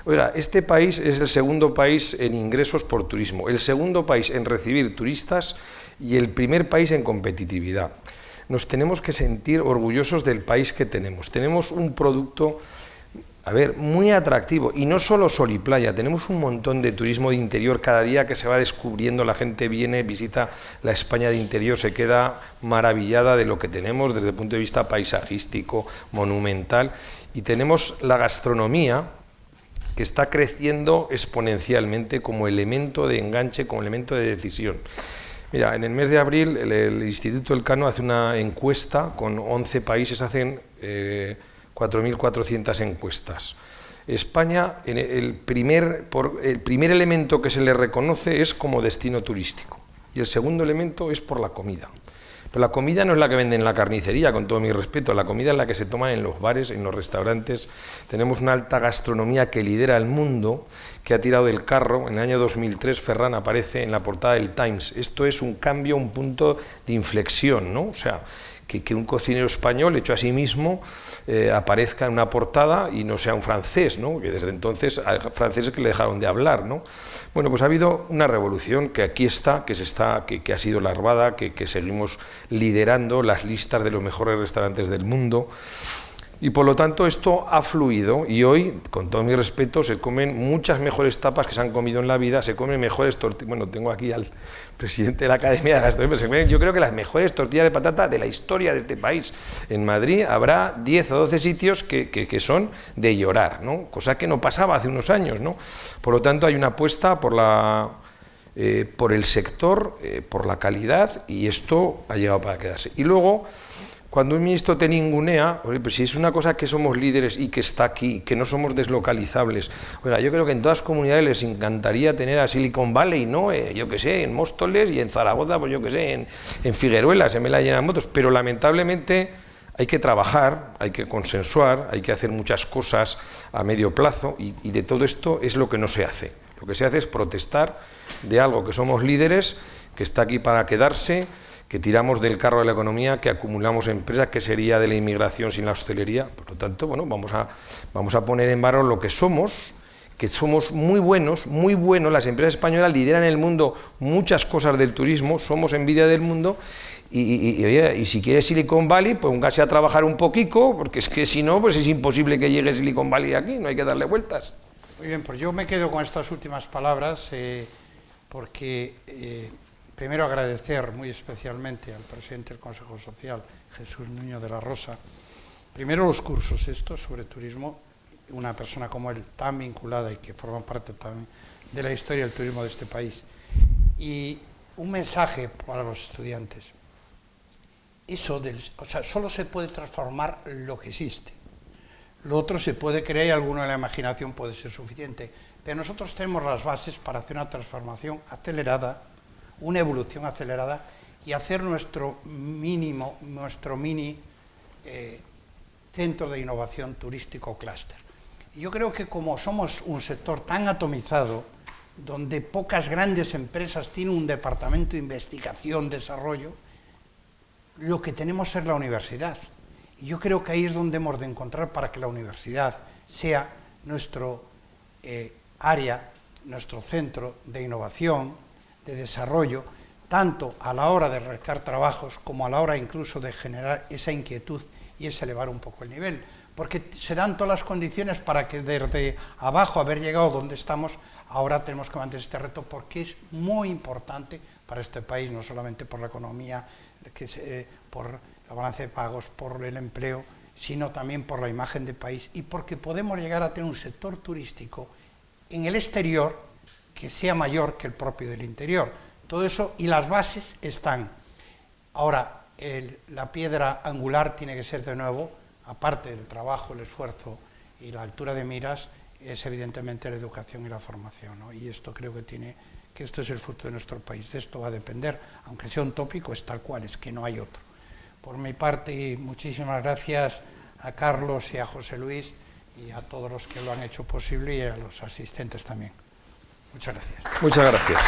Oiga, este país es el segundo país en ingresos por turismo, el segundo país en recibir turistas y el primer país en competitividad. Nos tenemos que sentir orgullosos del país que tenemos. Tenemos un producto a ver, muy atractivo, y no solo sol y playa, tenemos un montón de turismo de interior cada día que se va descubriendo, la gente viene, visita la España de interior, se queda maravillada de lo que tenemos desde el punto de vista paisajístico, monumental, y tenemos la gastronomía que está creciendo exponencialmente como elemento de enganche, como elemento de decisión. Mira, en el mes de abril el Instituto Elcano hace una encuesta con 11 países, hacen 4.400 encuestas. España, el primer elemento que se le reconoce es como destino turístico y el segundo elemento es por la comida. Pero la comida no es la que venden en la carnicería, con todo mi respeto, la comida es la que se toma en los bares, en los restaurantes. Tenemos una alta gastronomía que lidera el mundo, que ha tirado del carro. En el año 2003 Ferran aparece en la portada del Times. Esto es un cambio, un punto de inflexión, ¿no? O sea, que un cocinero español hecho a sí mismo aparezca en una portada y no sea un francés, ¿no? Que desde entonces a franceses que le dejaron de hablar, ¿no? Bueno, pues ha habido una revolución que aquí está, que ha sido larvada, que seguimos liderando las listas de los mejores restaurantes del mundo. Y por lo tanto esto ha fluido y hoy, con todo mi respeto, se comen muchas mejores tapas que se han comido en la vida, se comen mejores tortillas, bueno, tengo aquí al presidente de la Academia de Gastronomía, yo creo que las mejores tortillas de patata de la historia de este país. En Madrid habrá 10 o 12 sitios que son de llorar, ¿no? Cosa que no pasaba hace unos años, ¿no? Por lo tanto hay una apuesta por el sector, por la calidad, y esto ha llegado para quedarse. Y luego, cuando un ministro te ningunea, pues si es una cosa que somos líderes y que está aquí, que no somos deslocalizables, oiga, yo creo que en todas las comunidades les encantaría tener a Silicon Valley, ¿no? Yo que sé, en Móstoles y en Zaragoza, pues yo que sé, en Figueruelas, se me la llenan motos, pero lamentablemente hay que trabajar, hay que consensuar, hay que hacer muchas cosas a medio plazo y de todo esto es lo que no se hace. Lo que se hace es protestar de algo que somos líderes, que está aquí para quedarse, que tiramos del carro de la economía, que acumulamos empresas, que sería de la inmigración sin la hostelería. Por lo tanto, bueno, vamos a poner en valor lo que somos muy buenos, las empresas españolas lideran en el mundo muchas cosas del turismo, somos envidia del mundo, y si quieres Silicon Valley, pues póngase a trabajar un poquito, porque es que si no, pues es imposible que llegue Silicon Valley aquí, no hay que darle vueltas. Muy bien, pues yo me quedo con estas últimas palabras, porque primero agradecer muy especialmente al presidente del Consejo Social, Jesús Nuño de la Rosa, primero los cursos estos sobre turismo, una persona como él tan vinculada y que forma parte también de la historia del turismo de este país, y un mensaje para los estudiantes. Solo se puede transformar lo que existe. Lo otro se puede crear y alguno de la imaginación puede ser suficiente, pero nosotros tenemos las bases para hacer una transformación acelerada, una evolución acelerada y hacer nuestro mini centro de innovación turístico clúster. Y yo creo que como somos un sector tan atomizado, donde pocas grandes empresas tienen un departamento de investigación, desarrollo, lo que tenemos es la universidad. Y yo creo que ahí es donde hemos de encontrar para que la universidad sea nuestro área, nuestro centro de innovación, de desarrollo, tanto a la hora de realizar trabajos como a la hora incluso de generar esa inquietud y es elevar un poco el nivel, porque se dan todas las condiciones para que desde abajo, haber llegado donde estamos, ahora tenemos que mantener este reto porque es muy importante para este país, no solamente por la economía, por la balanza de pagos, por el empleo, sino también por la imagen del país y porque podemos llegar a tener un sector turístico en el exterior que sea mayor que el propio del interior. Todo eso y las bases están. Ahora, la piedra angular tiene que ser de nuevo, aparte del trabajo, el esfuerzo y la altura de miras, es evidentemente la educación y la formación, ¿no? Y esto creo que esto es el futuro de nuestro país. De esto va a depender, aunque sea un tópico, es tal cual, es que no hay otro. Por mi parte, muchísimas gracias a Carlos y a José Luis y a todos los que lo han hecho posible y a los asistentes también. Muchas gracias. Muchas gracias.